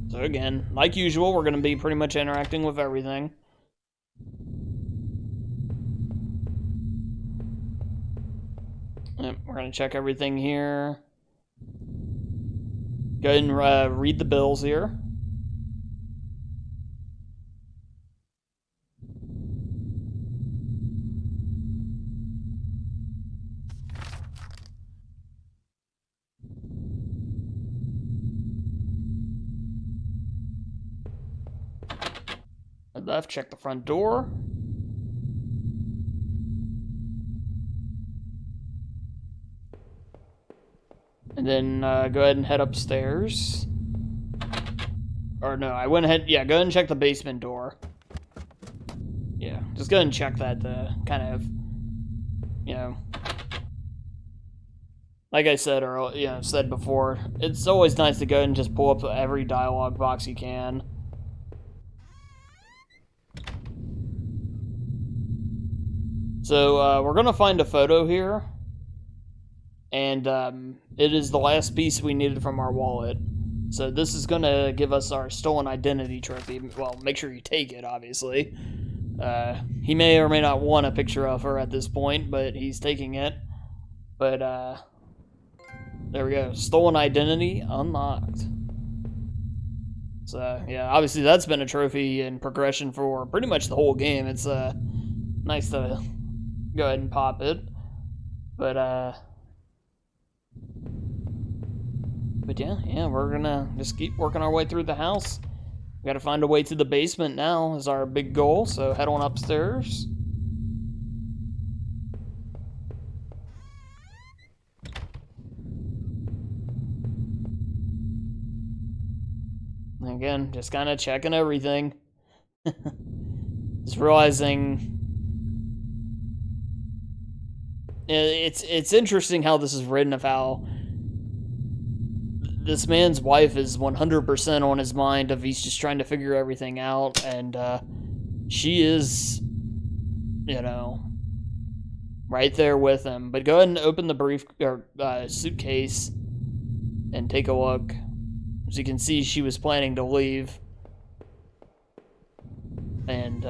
So again, like usual, we're going to be pretty much interacting with everything. Yep, we're going to check everything here. Go ahead and read the bills here. Left, check the front door. And then go ahead and head upstairs. Or no, I went ahead. Yeah, go ahead and check the basement door. Yeah, just go ahead and check that to kind of, like I said or said before, it's always nice to go ahead and just pull up every dialogue box you can. So we're gonna find a photo here, and it is the last piece we needed from our wallet. So this is gonna give us our stolen identity trophy. Well, make sure you take it, obviously. He may or may not want a picture of her at this point, but he's taking it. But there we go. Stolen identity unlocked. So yeah, obviously that's been a trophy in progression for pretty much the whole game. It's nice to go ahead and pop it. But But yeah, we're gonna just keep working our way through the house. We gotta find a way to the basement now is our big goal, so head on upstairs. Again, just kind of checking everything. Just realizing it's interesting how this is written, of how this man's wife is 100% on his mind, of he's just trying to figure everything out, and she is, you know, right there with him. But go ahead and open the suitcase and take a look. As you can see, she was planning to leave, and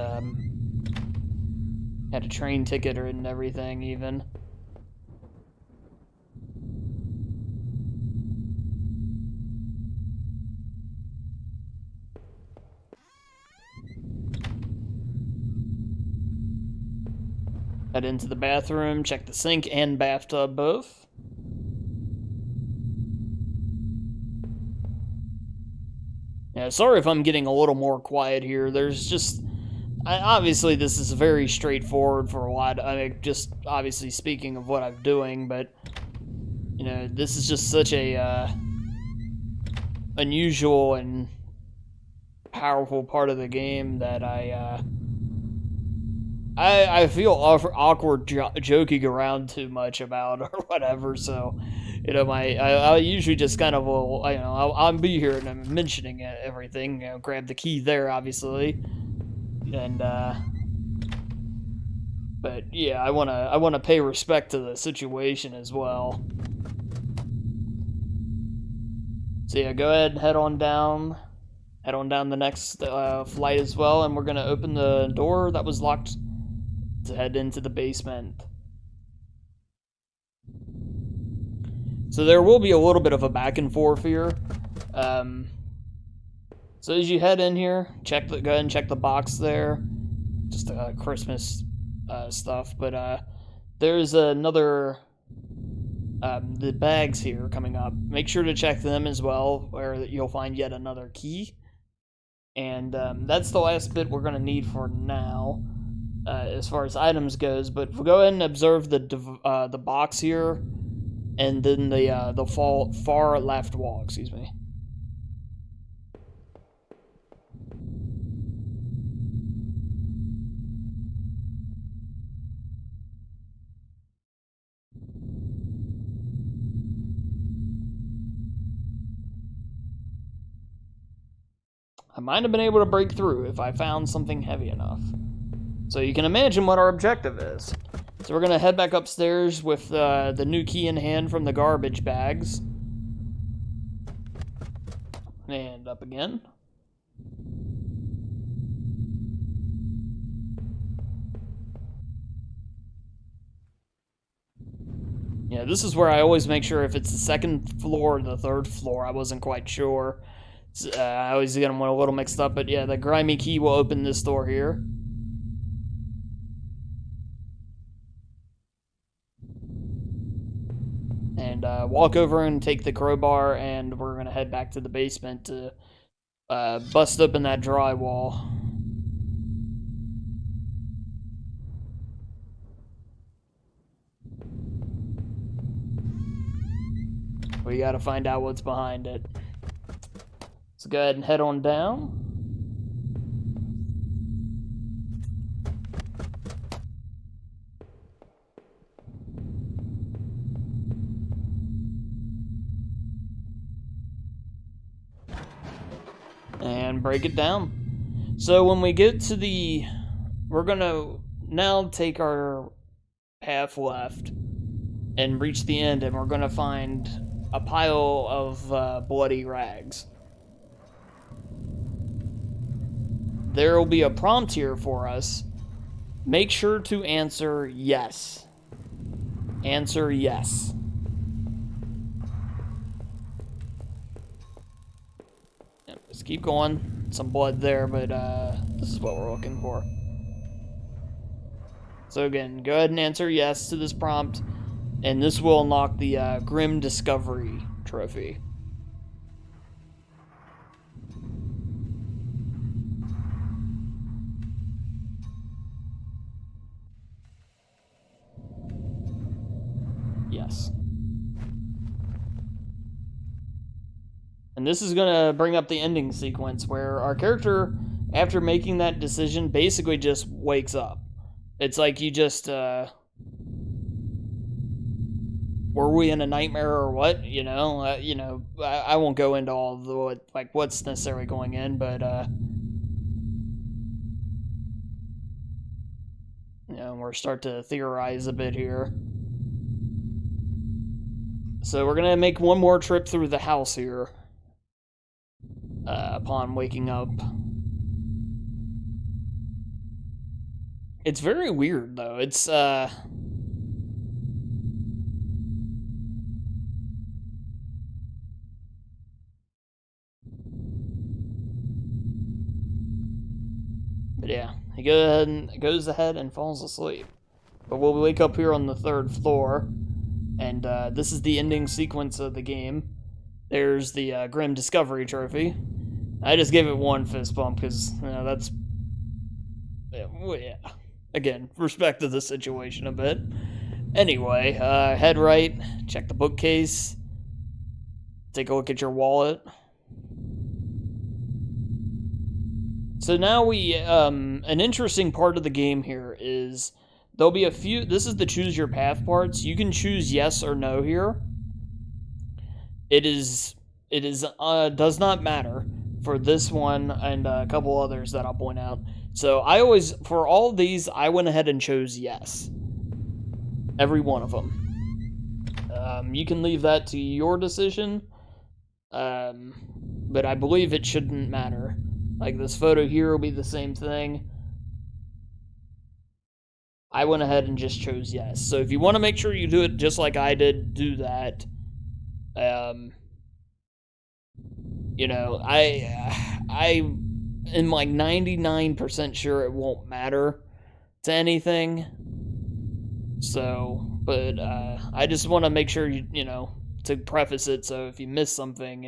had a train ticket and everything even. Head into the bathroom, check the sink and bathtub both. Yeah, sorry if I'm getting a little more quiet here. There's just... obviously, this is very straightforward for a lot. I mean, just obviously speaking of what I'm doing, but... You know, this is just such a unusual and powerful part of the game that I feel awkward joking around too much about or whatever. So, you know, I usually just kind of will, you know, I'll be here and I'm mentioning everything. You know, grab the key there, obviously, and but yeah, I wanna pay respect to the situation as well. So yeah, go ahead and head on down the next flight as well, and we're gonna open the door that was locked to head into the basement. So there will be a little bit of a back and forth here. So as you head in here, go ahead and check the box there. Just Christmas stuff, but there's another the bags here coming up. Make sure to check them as well, where you'll find yet another key. And that's the last bit we're gonna need for now. As far as items goes, but we'll go ahead and observe the box here, and then the far left wall. Excuse me. I might have been able to break through if I found something heavy enough. So you can imagine what our objective is. So we're going to head back upstairs with the new key in hand from the garbage bags. And up again. Yeah, this is where I always make sure if it's the second floor or the third floor. I wasn't quite sure. I always get them a little mixed up, but yeah, the grimy key will open this door here. And walk over and take the crowbar, and we're going to head back to the basement to bust open that drywall. We got to find out what's behind it. So go ahead and head on down. And break it down. So when we get to we're gonna now take our path left and reach the end, and we're gonna find a pile of bloody rags. There will be a prompt here for us. Make sure to answer yes. Answer yes. Just keep going. Some blood there, but this is what we're looking for. So again, go ahead and answer yes to this prompt, and this will unlock the Grim Discovery trophy. yes. And this is going to bring up the ending sequence where our character, after making that decision, basically just wakes up. It's like you just, were we in a nightmare or what? I won't go into all the what's necessarily going in, but we're start to theorize a bit here. So we're gonna make one more trip through the house here. Upon waking up, it's very weird though. It's But yeah, he goes ahead and falls asleep. But we'll wake up here on the 3rd floor, and this is the ending sequence of the game. There's the Grim Discovery Trophy. I just gave it one fist bump because that's yeah. Again, respect to the situation a bit. Anyway, head right, check the bookcase, take a look at your wallet. So now an interesting part of the game here is there'll be a few, this is the choose your path parts. You can choose yes or no here. It does not matter for this one and a couple others that I'll point out. So for all of these, I went ahead and chose yes. Every one of them. You can leave that to your decision. But I believe it shouldn't matter. Like this photo here will be the same thing. I went ahead and just chose yes. So if you want to make sure you do it just like I did, do that. I am like 99% sure it won't matter to anything. So, but I just want to make sure to preface it, so if you miss something,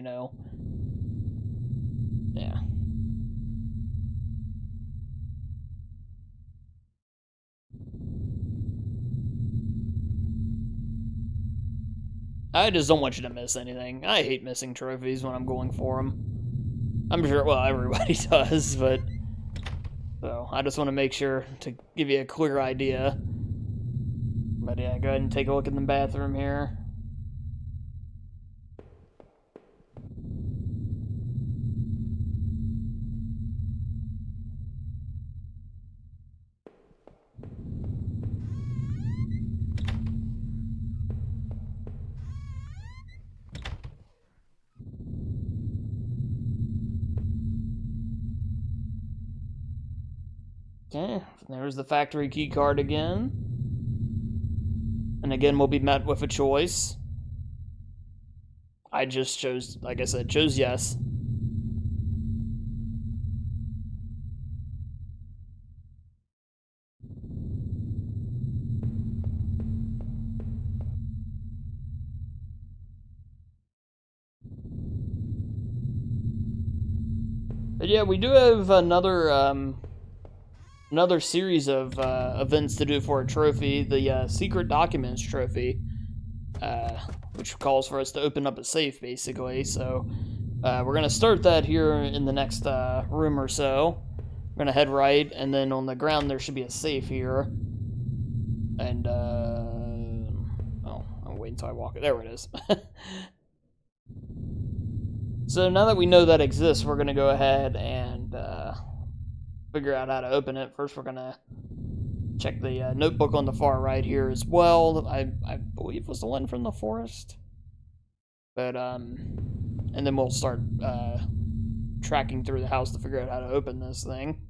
yeah. I just don't want you to miss anything. I hate missing trophies when I'm going for them. I'm sure, well, everybody does, but so I just want to make sure to give you a clear idea. But yeah, go ahead and take a look in the bathroom here. Okay, there's the factory key card again. And again, we'll be met with a choice. I just chose, like I said, chose yes. But yeah, we do have another series of events to do for a trophy, the Secret Documents Trophy, which calls for us to open up a safe, basically. So we're going to start that here in the next room or so. We're going to head right, and then on the ground there should be a safe here. And, I'll wait until I walk it. There it is. So now that we know that exists, we're going to go ahead and figure out how to open it. First, we're going to check the notebook on the far right here as well. I believe was the one from the forest. But, and then we'll start tracking through the house to figure out how to open this thing.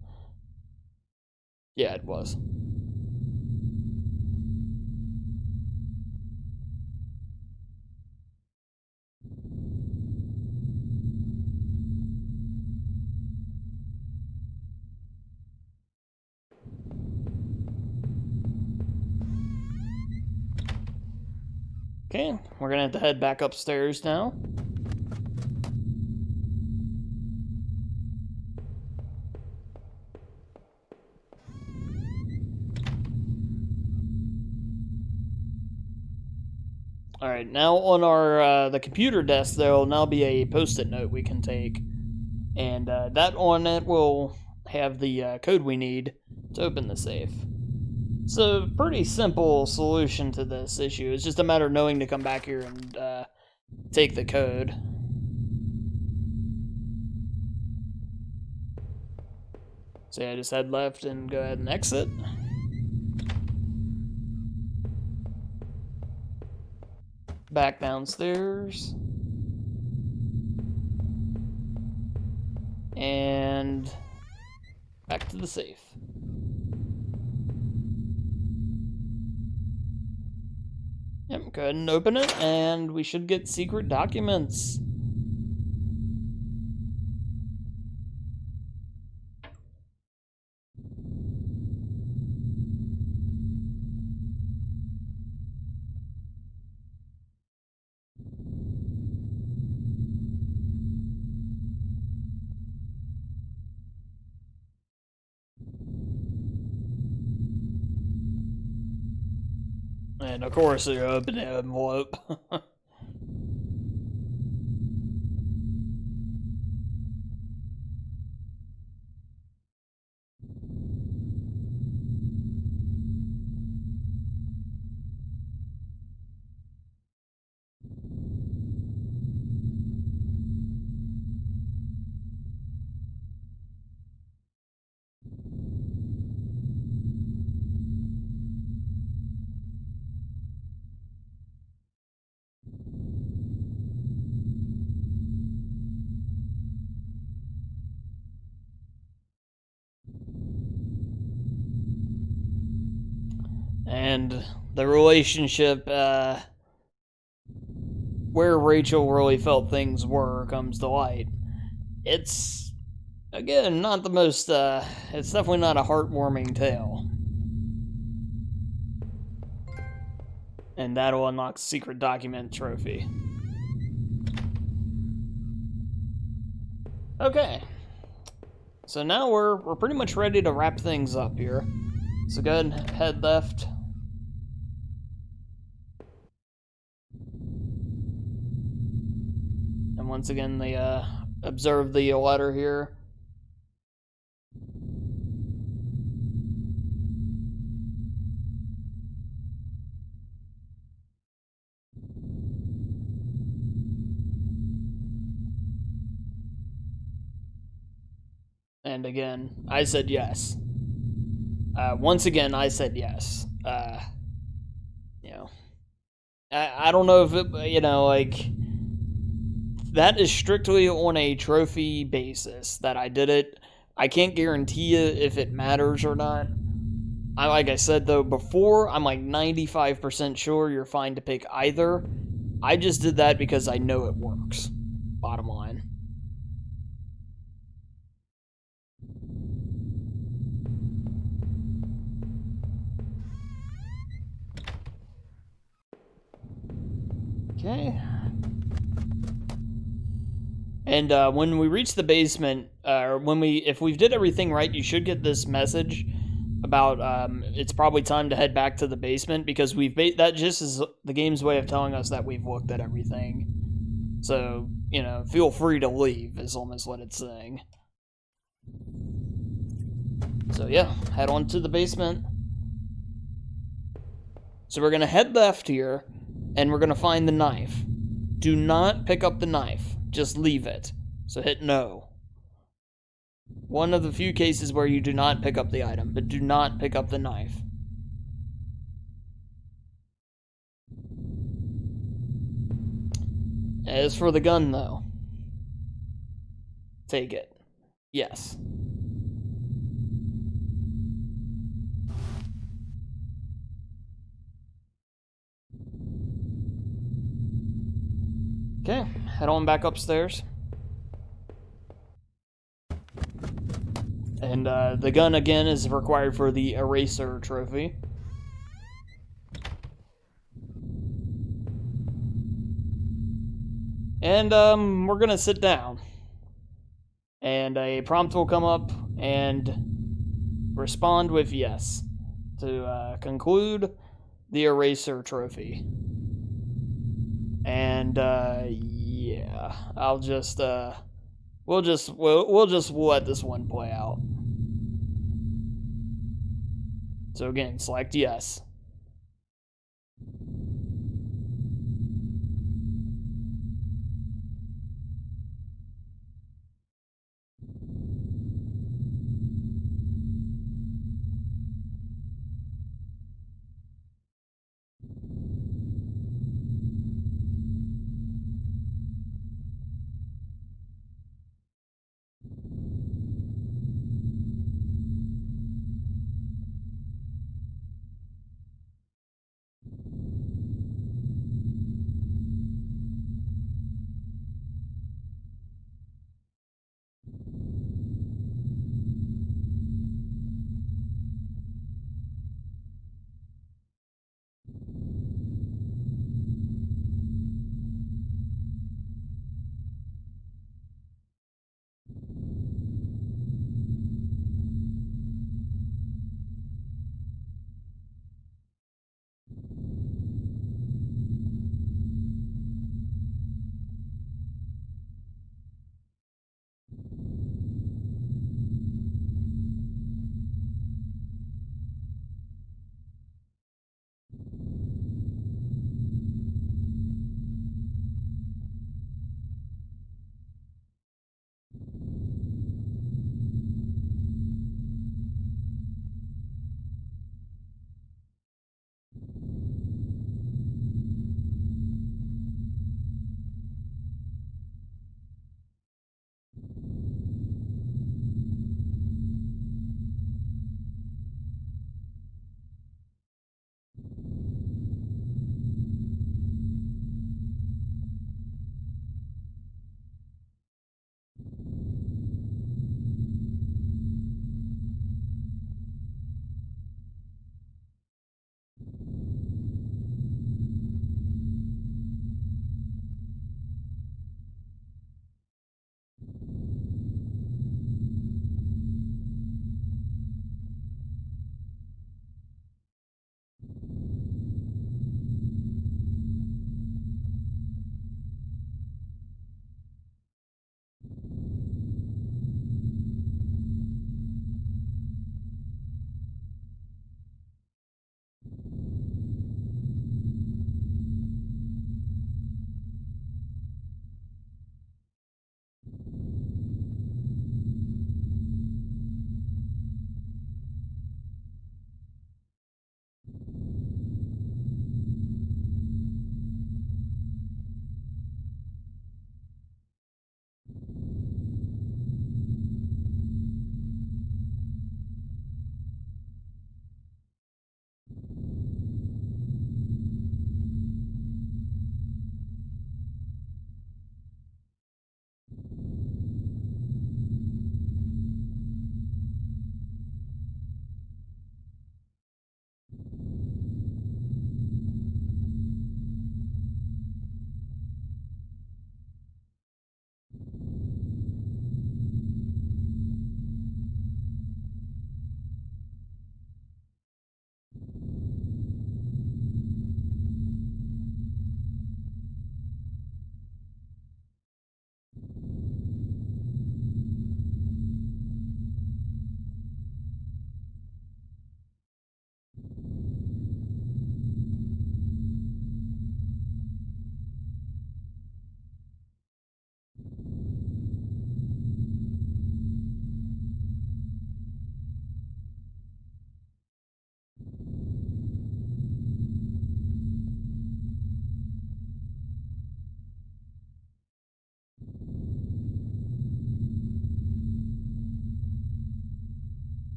Yeah, it was. Okay, we're gonna have to head back upstairs now. Alright, now on our the computer desk, there will now be a post-it note we can take. And that on it will have the code we need to open the safe. It's a pretty simple solution to this issue. It's just a matter of knowing to come back here and take the code. So yeah, just head left and go ahead and exit. Back downstairs. And back to the safe. Yep, go ahead and open it, and we should get secret documents. And of course, you open the envelope. And the relationship, where Rachel really felt things were, comes to light. It's, again, not the most, it's definitely not a heartwarming tale. And that'll unlock secret document trophy. Okay. So now we're pretty much ready to wrap things up here. So go ahead and head left. And once again, observe the letter here. And again, I said yes. Once again, I said yes. You know, I don't know if it, you know, like, that is strictly on a trophy basis that I did it. I can't guarantee you if it matters or not. Like I said, though, before, I'm like 95% sure you're fine to pick either. I just did that because I know it works. Bottom line. Okay. And when we reach the basement, or if we've did everything right, you should get this message about it's probably time to head back to the basement, because that just is the game's way of telling us that we've looked at everything. So, you know, feel free to leave is almost what it's saying. So yeah, head on to the basement. So we're gonna head left here, and we're gonna find the knife. Do not pick up the knife. Just leave it. So hit no. One of the few cases where you do not pick up the item, but do not pick up the knife. As for the gun, though, take it. Yes. Okay, head on back upstairs. And the gun, again, is required for the eraser trophy. And we're gonna sit down. And a prompt will come up, and respond with yes to conclude the eraser trophy. And yeah, we'll just let this one play out. So again, select yes.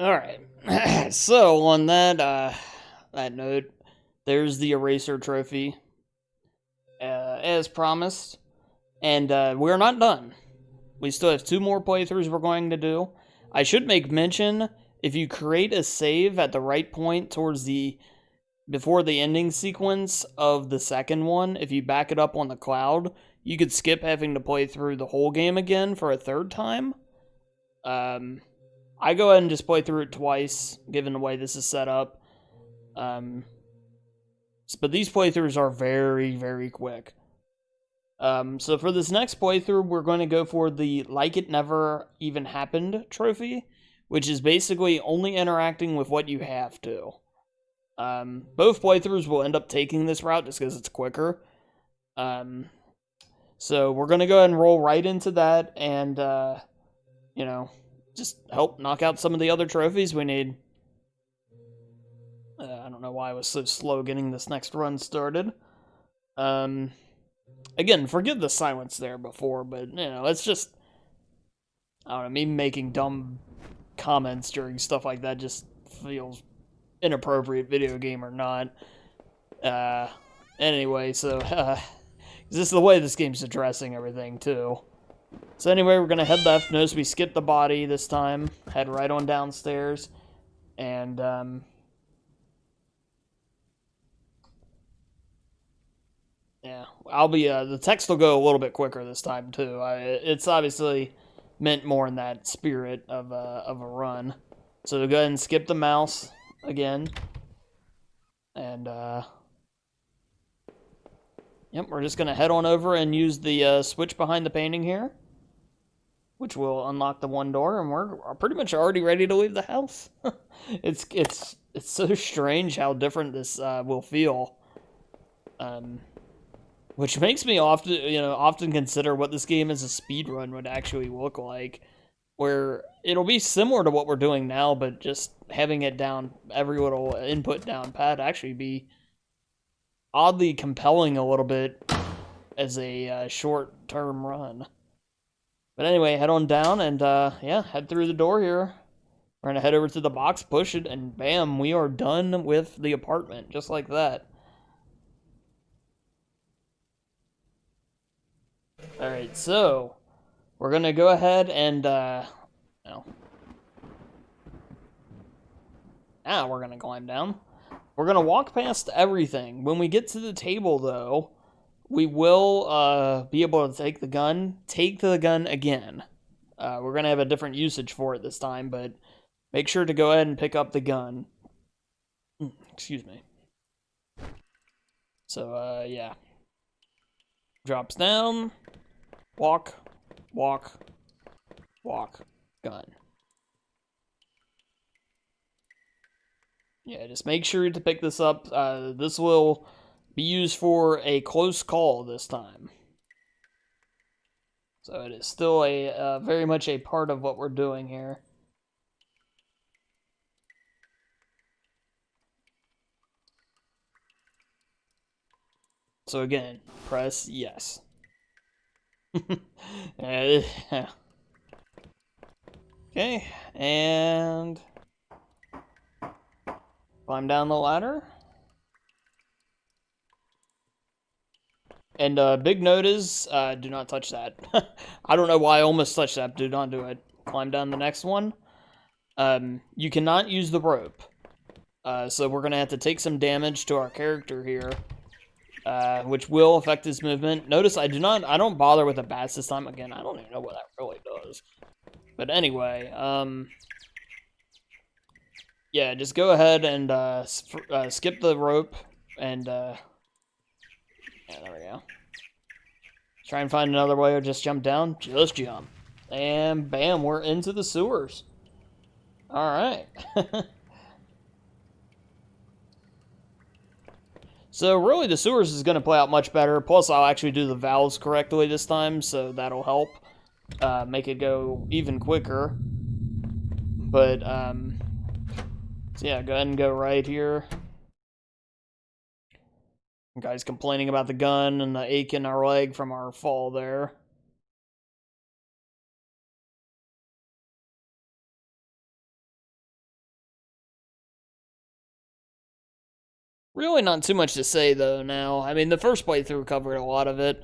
Alright. So, on that note, there's the Eraser Trophy, as promised. And we're not done. We still have 2 more playthroughs we're going to do. I should make mention, if you create a save at the right point towards before the ending sequence of the second one, if you back it up on the cloud, you could skip having to play through the whole game again for a 3rd time. I go ahead and just play through it twice, given the way this is set up. But these playthroughs are very, very quick. So for this next playthrough, we're going to go for the Like It Never Even Happened trophy, which is basically only interacting with what you have to. Both playthroughs will end up taking this route just because it's quicker. So we're going to go ahead and roll right into that and, just help knock out some of the other trophies we need. I don't know why I was so slow getting this next run started. Again, forgive the silence there before, but, it's just, I don't know, me making dumb comments during stuff like that just feels inappropriate, video game or not. Anyway, so, this is the way this game's addressing everything, too. So anyway, we're going to head left. Notice we skipped the body this time. Head right on downstairs. And, yeah, I'll be, the text will go a little bit quicker this time, too. It's obviously meant more in that spirit of a run. So we'll go ahead and skip the mouse again. And, yep, we're just going to head on over and use the switch behind the painting here, which will unlock the one door, and we're pretty much already ready to leave the house. It's so strange how different this will feel. Which makes me often consider what this game as a speedrun would actually look like, where it'll be similar to what we're doing now, but just having it down, every little input down pat, actually be oddly compelling a little bit as a short-term run. But anyway, head on down and, yeah, head through the door here. We're going to head over to the box, push it, and bam, we are done with the apartment, just like that. Alright, so, we're going to go ahead and, now we're going to climb down. We're going to walk past everything. When we get to the table, though, we will be able to take the gun. Take the gun again. We're going to have a different usage for it this time, but make sure to go ahead and pick up the gun. Excuse me. So, yeah. Drops down. Walk. Walk. Walk. Gun. Yeah, just make sure to pick this up. This will be used for a close call this time. So it is still very much a part of what we're doing here. So again, press yes. Okay, and climb down the ladder. And big note is, do not touch that. I don't know why I almost touched that, do not do it. Climb down the next one. You cannot use the rope. So we're going to have to take some damage to our character here, which will affect his movement. Notice I don't bother with the bats this time. Again, I don't even know what that really does. But anyway, yeah, just go ahead and skip the rope and, yeah, there we go. Try and find another way or just jump down. Just jump. And bam, we're into the sewers. Alright. So really the sewers is going to play out much better. Plus I'll actually do the valves correctly this time, so that'll help make it go even quicker. But, so yeah, go ahead and go right here. Guy's complaining about the gun and the ache in our leg from our fall there. Really not too much to say, though, now. I mean, the first playthrough covered a lot of it.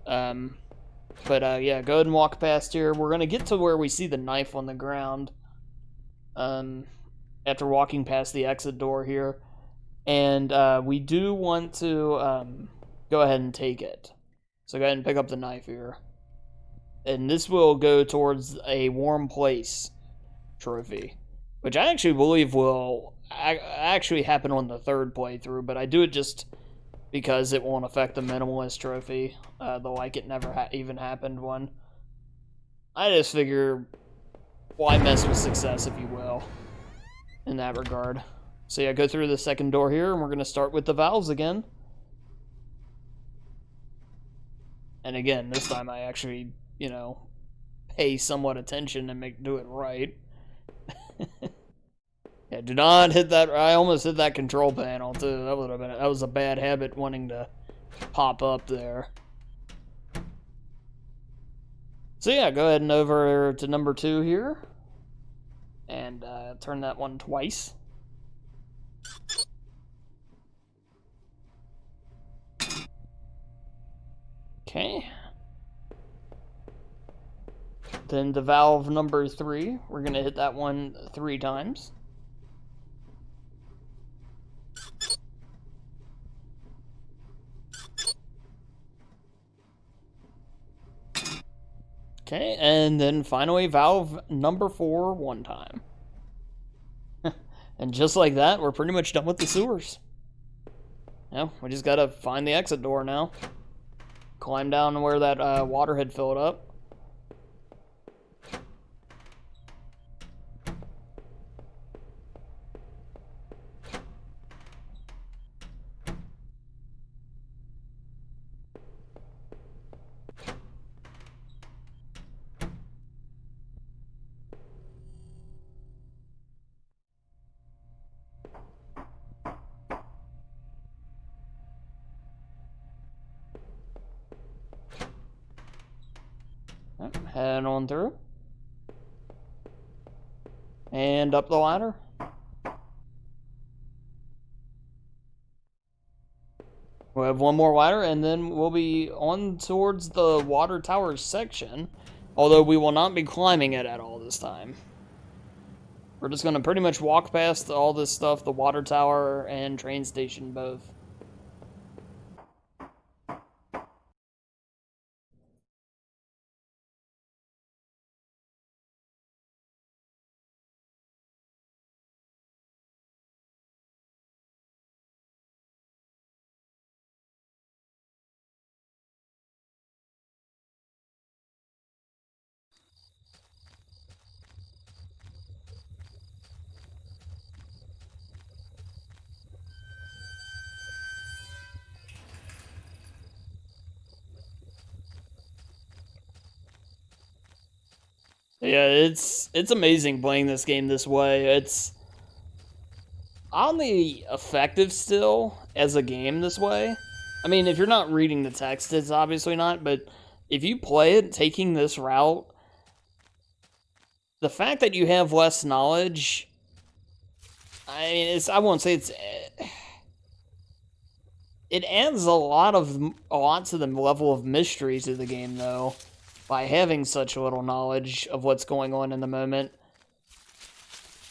Yeah, go ahead and walk past here. We're going to get to where we see the knife on the ground. After walking past the exit door here. And we do want to go ahead and take it. So go ahead and pick up the knife here. And this will go towards a warm place trophy. Which I actually believe will actually happen on the third playthrough. But I do it just because it won't affect the minimalist trophy. Though like it never even happened one. I just figure, why mess with success, if you will, in that regard. So yeah, go through the second door here, and we're going to start with the valves again. And again, this time I actually, you know, pay somewhat attention and do it right. Yeah, do not hit that. I almost hit that control panel too. That was a bad habit, wanting to pop up there. So yeah, go ahead and over to number 2 here. And turn that one twice. Okay. Then the valve number 3, we're going to hit that one 3 times. Okay, and then finally valve number 4 1 time. And just like that, we're pretty much done with the sewers. Yeah, we just gotta find the exit door now. Climb down where that water had filled up. Head on through. And up the ladder. We'll have one more ladder, and then we'll be on towards the water tower section. Although we will not be climbing it at all this time. We're just going to pretty much walk past all this stuff, the water tower and train station both. Yeah, it's amazing playing this game this way. It's oddly effective still as a game this way. I mean, if you're not reading the text, it's obviously not, but if you play it taking this route, the fact that you have less knowledge, I mean, I won't say it adds a lot to the level of mystery to the game, though, by having such little knowledge of what's going on in the moment.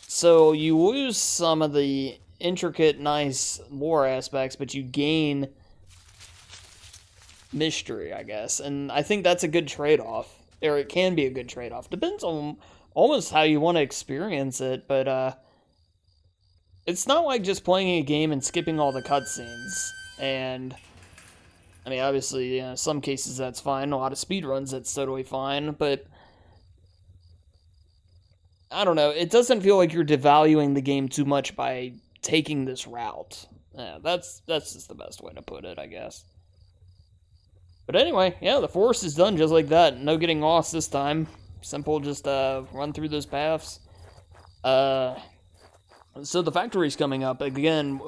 So you lose some of the intricate, nice lore aspects, but you gain mystery, I guess. And I think that's a good trade-off. Or it can be a good trade-off. Depends on almost how you want to experience it, but it's not like just playing a game and skipping all the cutscenes. And I mean, obviously, in some cases that's fine. A lot of speedruns, that's totally fine. But I don't know. It doesn't feel like you're devaluing the game too much by taking this route. Yeah, that's just the best way to put it, I guess. But anyway, yeah, the forest is done just like that. No getting lost this time. Simple, just run through those paths. So the factory's coming up. Again,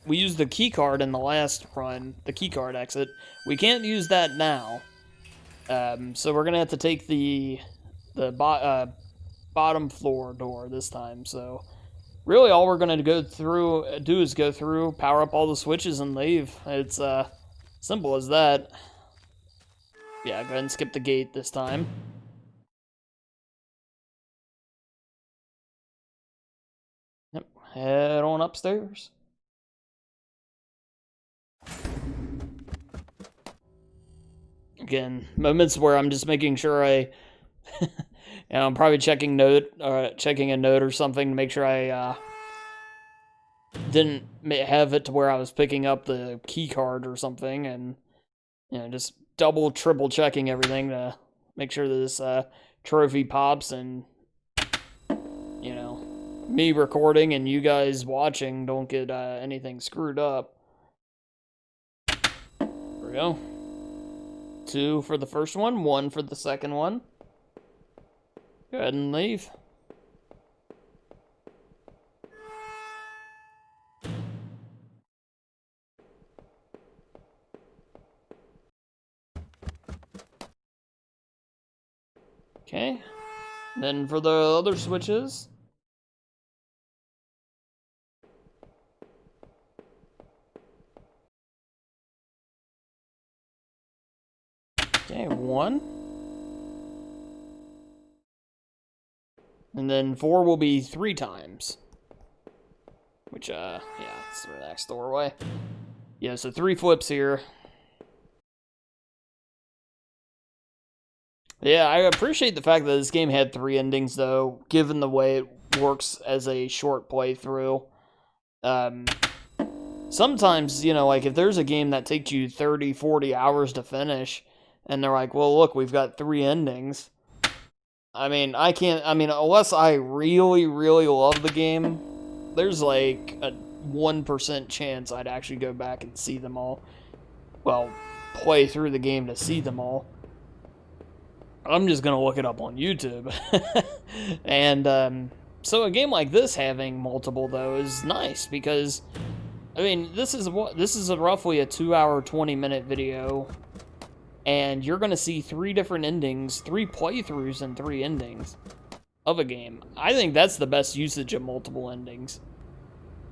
we used the key card in the last run, the key card exit. We can't use that now. So we're going to have to take the bottom floor door this time. So really all we're gonna do is go through, power up all the switches, and leave. It's simple as that. Yeah, go ahead and skip the gate this time. Yep, head on upstairs. Again, moments where I'm just making sure I'm probably checking a note or something to make sure I didn't have it to where I was picking up the key card or something, and just double, triple checking everything to make sure that this trophy pops, and me recording and you guys watching don't get anything screwed up. There we go. 2 for the first one, 1 for the second one. Go ahead and leave. Okay. Then for the other switches. Okay, 1. And then 4 will be 3 times. Which, yeah, let's relax the doorway. Yeah, so 3 flips here. Yeah, I appreciate the fact that this game had 3 endings, though, given the way it works as a short playthrough. Sometimes, like, if there's a game that takes you 30, 40 hours to finish, and they're like, well, look, we've got 3 endings. Unless I really, really love the game, there's like a 1% chance I'd actually go back and see them all. Well, play through the game to see them all. I'm just going to look it up on YouTube. And, so a game like this having multiple, though, is nice, because, this is roughly a 2-hour, 20-minute video, and you're going to see 3 different endings, 3 playthroughs, and 3 endings of a game. I think that's the best usage of multiple endings,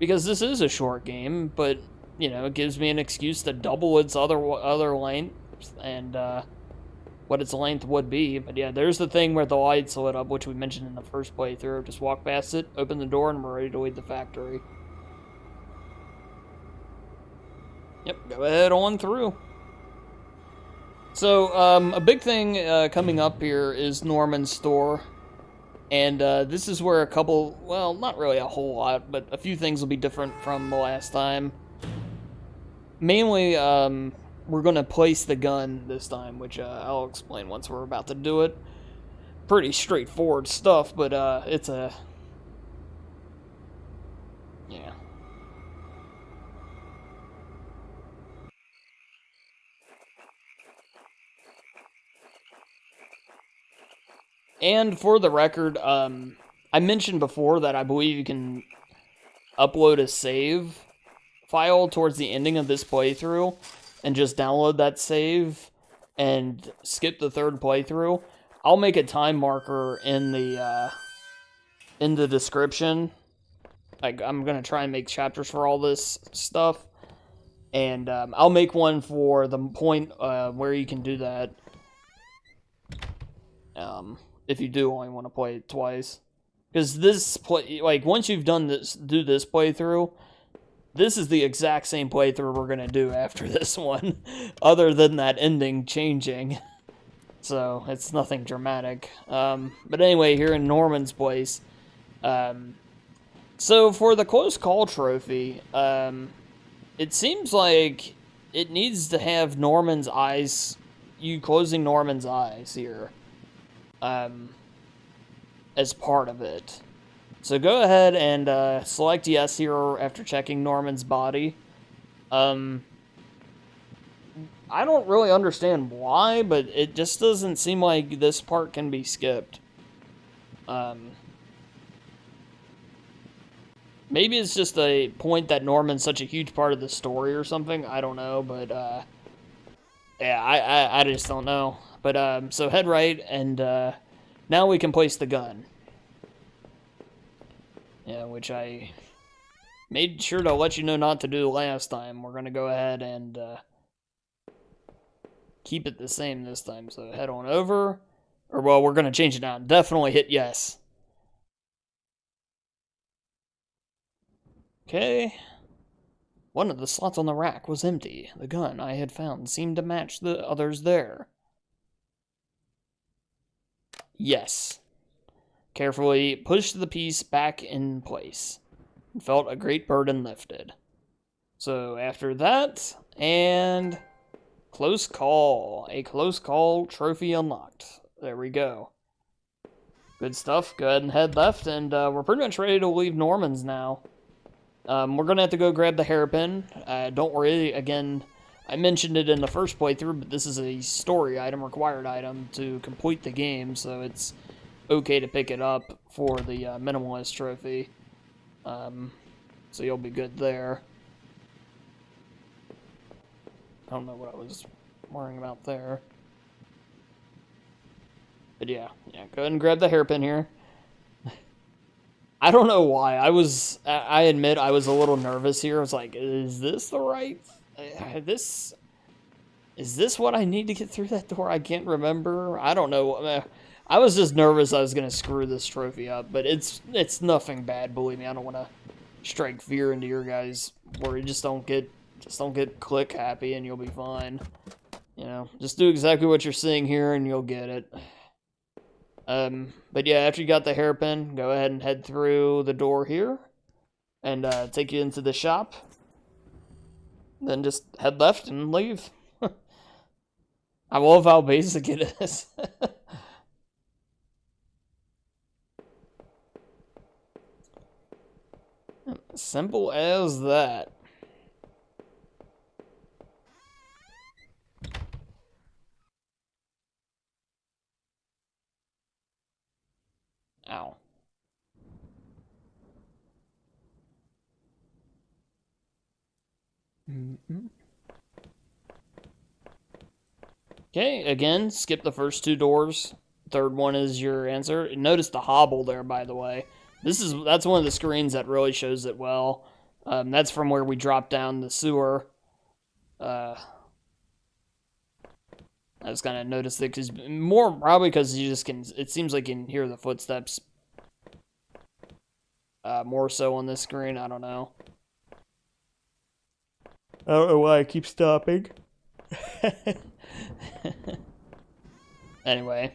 because this is a short game, but, it gives me an excuse to double its other length, and, what its length would be. But yeah, there's the thing where the lights lit up, which we mentioned in the first playthrough. Just walk past it, open the door, and we're ready to leave the factory. Yep, go ahead on through. So, a big thing coming up here is Norman's store. And this is where a couple, well, not really a whole lot, but a few things will be different from the last time. Mainly, we're going to place the gun this time, which I'll explain once we're about to do it. Pretty straightforward stuff, but it's a... yeah. And for the record, I mentioned before that I believe you can upload a save file towards the ending of this playthrough and just download that save and skip the third playthrough. I'll make a time marker in the description. Like, I'm gonna try and make chapters for all this stuff, and I'll make one for the point where you can do that. If you do only want to play it twice, because once you've done this playthrough, this is the exact same playthrough we're gonna do after this one, other than that ending changing. So it's nothing dramatic. But anyway, here in Norman's place, so for the close call trophy, it seems like it needs to have Norman's eyes, you closing Norman's eyes here, as part of it. So go ahead and select yes here after checking Norman's body. I don't really understand why, but it just doesn't seem like this part can be skipped. Maybe it's just a point that Norman's such a huge part of the story or something. I don't know, but yeah, I just don't know. But so head right, and now we can place the gun. Yeah, which I made sure to let you know not to do last time. We're going to go ahead and keep it the same this time. So head on over. Or, well, we're going to change it now. Definitely hit yes. Okay. One of the slots on the rack was empty. The gun I had found seemed to match the others there. Yes. Carefully pushed the piece back in place and felt a great burden lifted. So after that, and close call. A close call trophy unlocked. There we go. Good stuff. Go ahead and head left, and we're pretty much ready to leave Norman's now. We're going to have to go grab the hairpin. Don't worry, again, I mentioned it in the first playthrough, but this is a story item, required item, to complete the game, so it's okay to pick it up for the minimalist trophy. So you'll be good there. I don't know what I was worrying about there. But yeah, go ahead and grab the hairpin here. I don't know why. I admit I was a little nervous here. I was like, is this the right... Is this what I need to get through that door? I can't remember. I don't know. I was just nervous I was going to screw this trophy up, but it's nothing bad, believe me. I don't want to strike fear into your guys' worry. Just don't get click happy and you'll be fine. You know, just do exactly what you're seeing here and you'll get it. But yeah, after you got the hairpin, go ahead and head through the door here and take you into the shop. Then just head left and leave. I love how basic it is. Simple as that. Ow. Okay, again, skip the first two doors. Third one is your answer. Notice the hobble there, by the way. That's one of the screens that really shows it well. That's from where we dropped down the sewer. I just kind of noticed it because probably because you just can. It seems like you can hear the footsteps more so on this screen. I don't know. I don't know why I keep stopping. Anyway.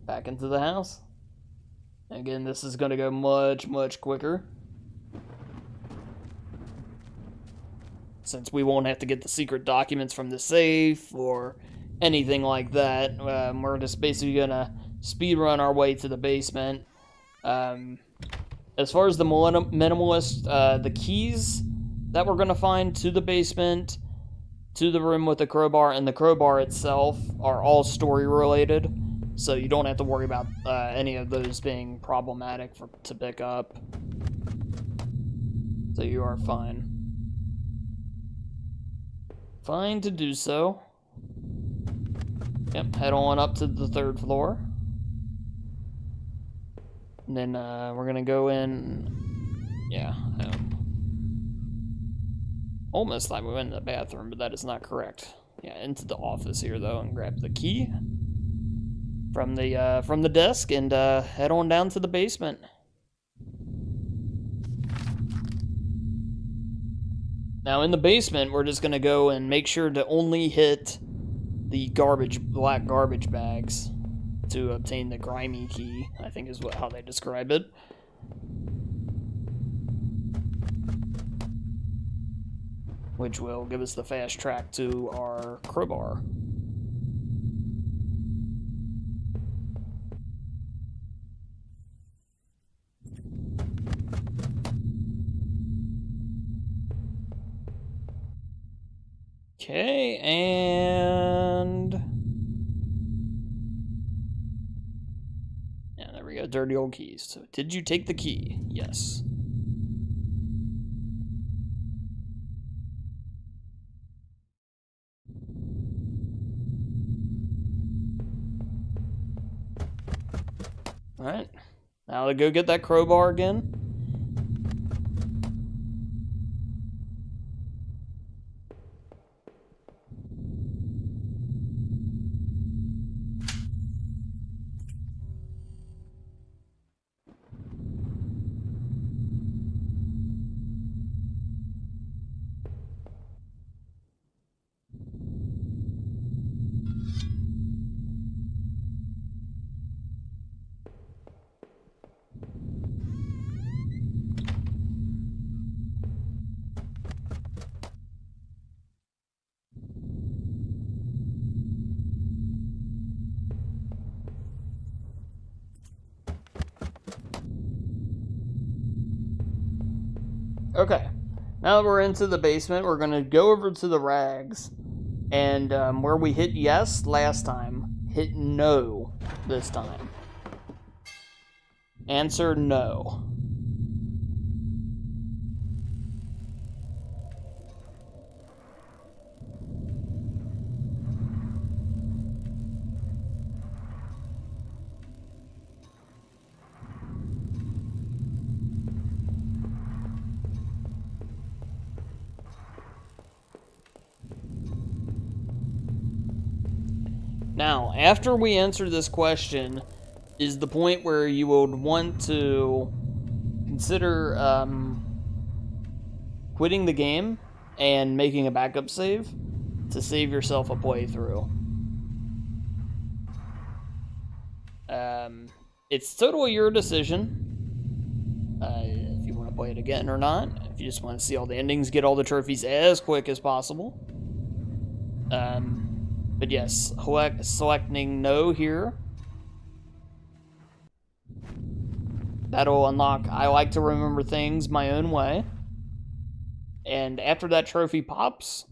Back into the house. Again, this is going to go much, much quicker. Since we won't have to get the secret documents from the safe or anything like that. We're just basically going to speedrun our way to the basement. As far as the minimalist, the keys that we're going to find to the basement, to the room with the crowbar, and the crowbar itself are all story related. So you don't have to worry about any of those being problematic to pick up. So you are fine. Fine to do so. Yep, head on up to the third floor. And then we're going to go in... Yeah, almost thought we went in the bathroom, but that is not correct. Yeah, into the office here, though, and grab the key from the desk and head on down to the basement. Now, in the basement, we're just going to go and make sure to only hit the black garbage bags to obtain the grimy key, I think is how they describe it. Which will give us the fast track to our crowbar. Okay, and... Yeah, there we go, dirty old keys. So, did you take the key? Yes. Alright. Now to go get that crowbar again. Okay. Now that we're into the basement, we're going to go over to the rags. And where we hit yes last time, hit no this time. Answer no. Now, after we answer this question, is the point where you would want to consider quitting the game and making a backup save to save yourself a playthrough. It's totally your decision if you want to play it again or not. If you just want to see all the endings, get all the trophies as quick as possible. But yes, selecting no here. That'll unlock I like to remember things my own way. And after that trophy pops,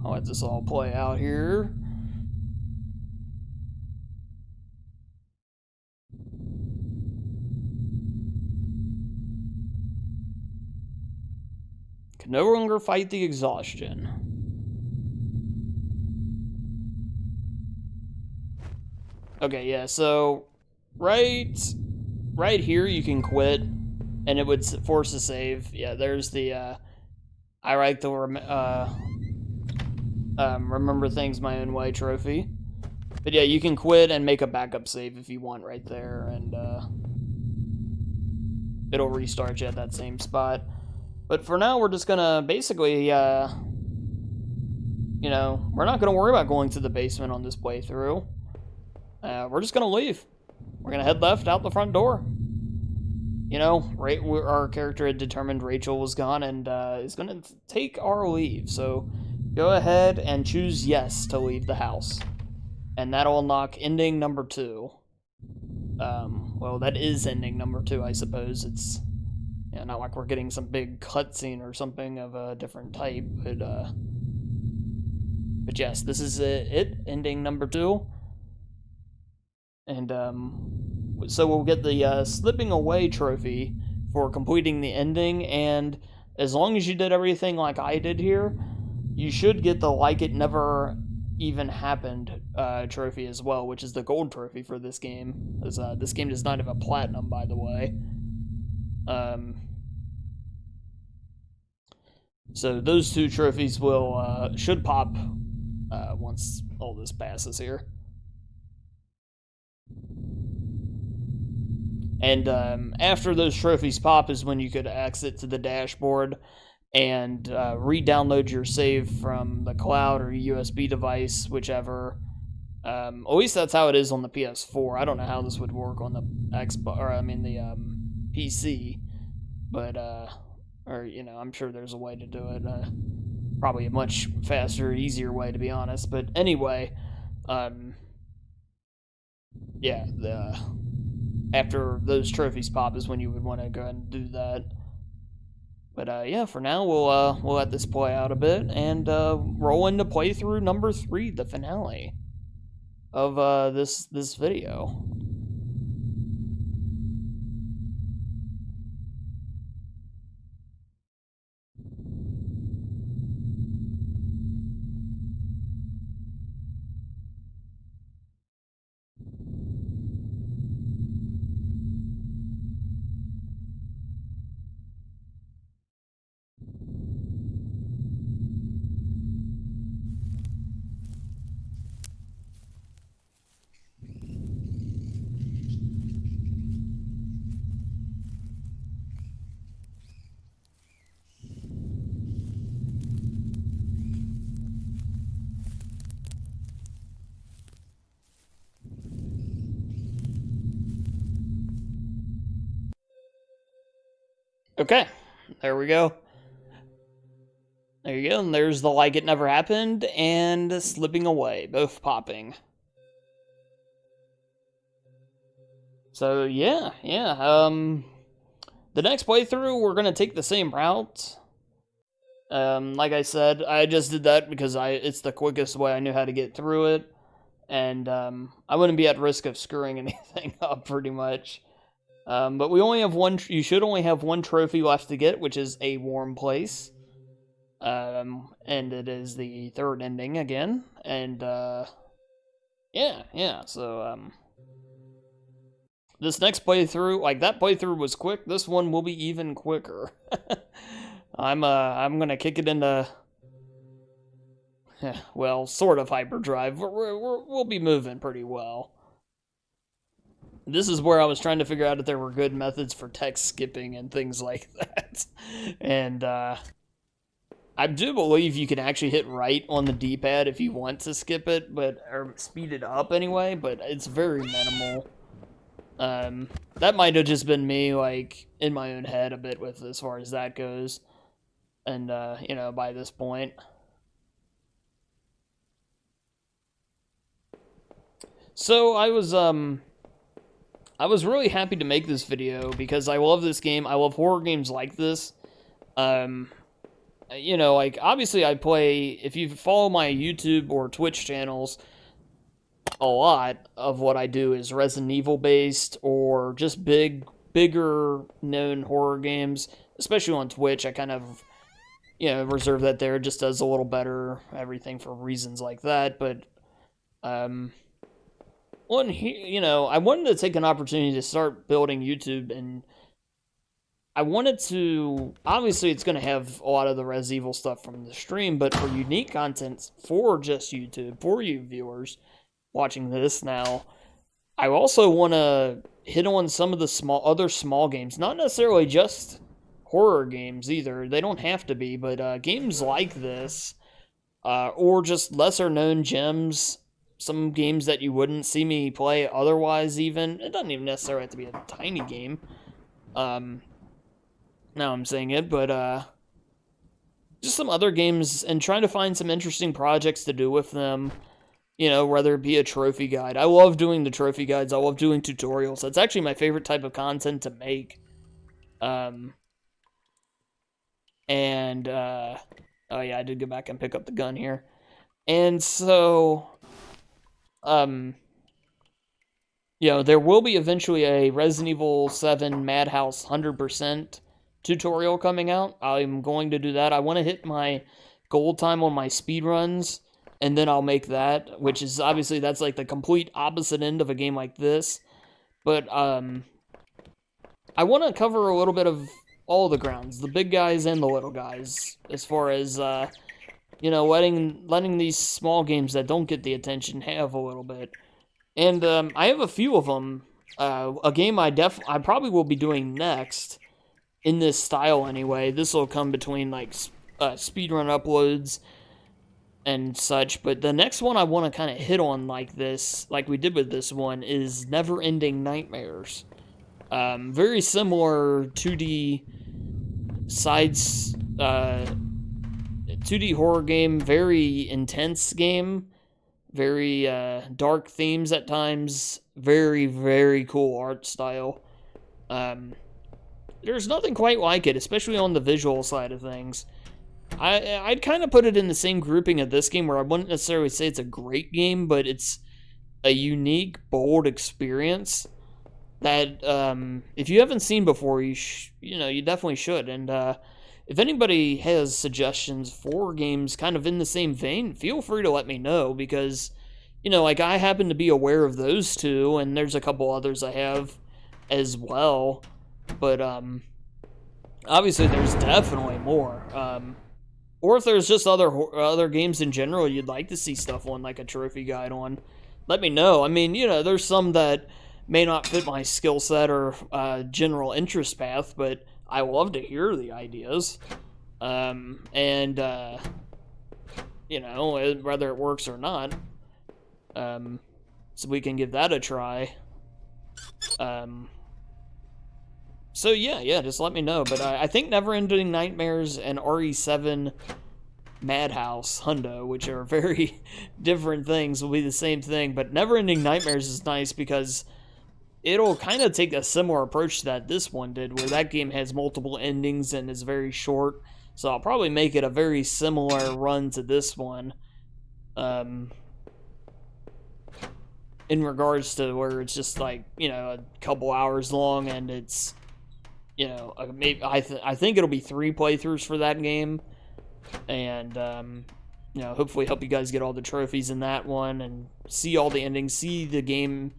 I'll let this all play out here. Can no longer fight the exhaustion. Okay, yeah, so right here you can quit, and it would force a save. Yeah, there's the I like to remember things my own way trophy. But yeah, you can quit and make a backup save if you want right there, and it'll restart you at that same spot. But for now, we're just gonna basically, we're not gonna worry about going to the basement on this playthrough. We're just gonna leave. We're gonna head left out the front door. Our character had determined Rachel was gone and is gonna take our leave. So go ahead and choose yes to leave the house. And that'll unlock ending number 2. Well, that is ending number 2, I suppose. It's not like we're getting some big cutscene or something of a different type, but yes, this is it, ending number 2. And so we'll get the slipping away trophy for completing the ending, and as long as you did everything like I did here, you should get the like it never even happened trophy as well, which is the gold trophy for this game. This game does not have a platinum, by the way. So those 2 trophies should pop once all this passes here. And after those trophies pop is when you could exit to the dashboard and re-download your save from the cloud or USB device, whichever. At least that's how it is on the PS4. I don't know how this would work on the the PC, but I'm sure there's a way to do it. Probably a much faster, easier way, to be honest. But anyway, yeah, after those trophies pop is when you would want to go ahead and do that. But yeah, for now we'll let this play out a bit and roll into playthrough number 3, the finale of this video. Okay, there we go. There you go, and there's the like it never happened and slipping away, both popping. So yeah, the next playthrough we're gonna take the same route. Like I said, I just did that because it's the quickest way I knew how to get through it, and I wouldn't be at risk of screwing anything up pretty much. But we only have one. You should only have one trophy left to get, which is a warm place. And it is the third ending again, and yeah. So this next playthrough, like that playthrough was quick. This one will be even quicker. I'm gonna kick it into, well, sort of hyperdrive. We'll be moving pretty well. This is where I was trying to figure out if there were good methods for text skipping and things like that. And I do believe you can actually hit right on the D-pad if you want to skip it, or speed it up anyway, but it's very minimal. That might have just been me, like, in my own head a bit with as far as that goes. And, you know, by this point. So, I was really happy to make this video because I love this game. I love horror games like this. You know, like, obviously I play, if you follow my YouTube or Twitch channels, a lot of what I do is Resident Evil based or just bigger known horror games, especially on Twitch. I kind of, you know, reserve that there. It just does a little better, everything for reasons like that. But, you know, I wanted to take an opportunity to start building YouTube, and I wanted to, obviously it's going to have a lot of the Res Evil stuff from the stream, but for unique content for just YouTube, for you viewers watching this now, I also want to hit on some of the other small games, not necessarily just horror games either, they don't have to be, but games like this, or just lesser known gems, some games that you wouldn't see me play otherwise even. It doesn't even necessarily have to be a tiny game. Now I'm saying it, but just some other games and trying to find some interesting projects to do with them. You know, whether it be a trophy guide. I love doing the trophy guides. I love doing tutorials. That's actually my favorite type of content to make. Oh yeah, I did go back and pick up the gun here. And so, you know, there will be eventually a Resident Evil 7 Madhouse 100% tutorial coming out. I'm going to do that. I want to hit my gold time on my speedruns, and then I'll make that, which is obviously that's like the complete opposite end of a game like this. But I want to cover a little bit of all the grounds, the big guys and the little guys, as far as you know, letting these small games that don't get the attention have a little bit. And I have a few of them. A game I probably will be doing next in this style anyway. This will come between like speedrun uploads and such, but the next one I want to kind of hit on like this, like we did with this one, is Never Ending Nightmares. Very similar 2D sides, 2D horror game, very intense game, very dark themes at times, very, very cool art style. There's nothing quite like it, especially on the visual side of things. I'd kind of put it in the same grouping of this game, where I wouldn't necessarily say it's a great game, but it's a unique, bold experience that if you haven't seen before, you definitely should. And if anybody has suggestions for games kind of in the same vein, feel free to let me know, because like, I happen to be aware of those two, and there's a couple others I have as well. But obviously there's definitely more. Or if there's just other games in general you'd like to see stuff on, like a trophy guide on, let me know. I mean, there's some that may not fit my skill set or general interest path, but I love to hear the ideas. Whether it works or not. So we can give that a try. So yeah, just let me know. But I think Never Ending Nightmares and RE7 Madhouse Hundo, which are very different things, will be the same thing. But Never Ending Nightmares is nice because it'll kind of take a similar approach that this one did, where that game has multiple endings and is very short. So I'll probably make it a very similar run to this one. In regards to where it's just like, a couple hours long, and it's, maybe I think it'll be 3 playthroughs for that game. And, hopefully help you guys get all the trophies in that one and see all the endings, see the game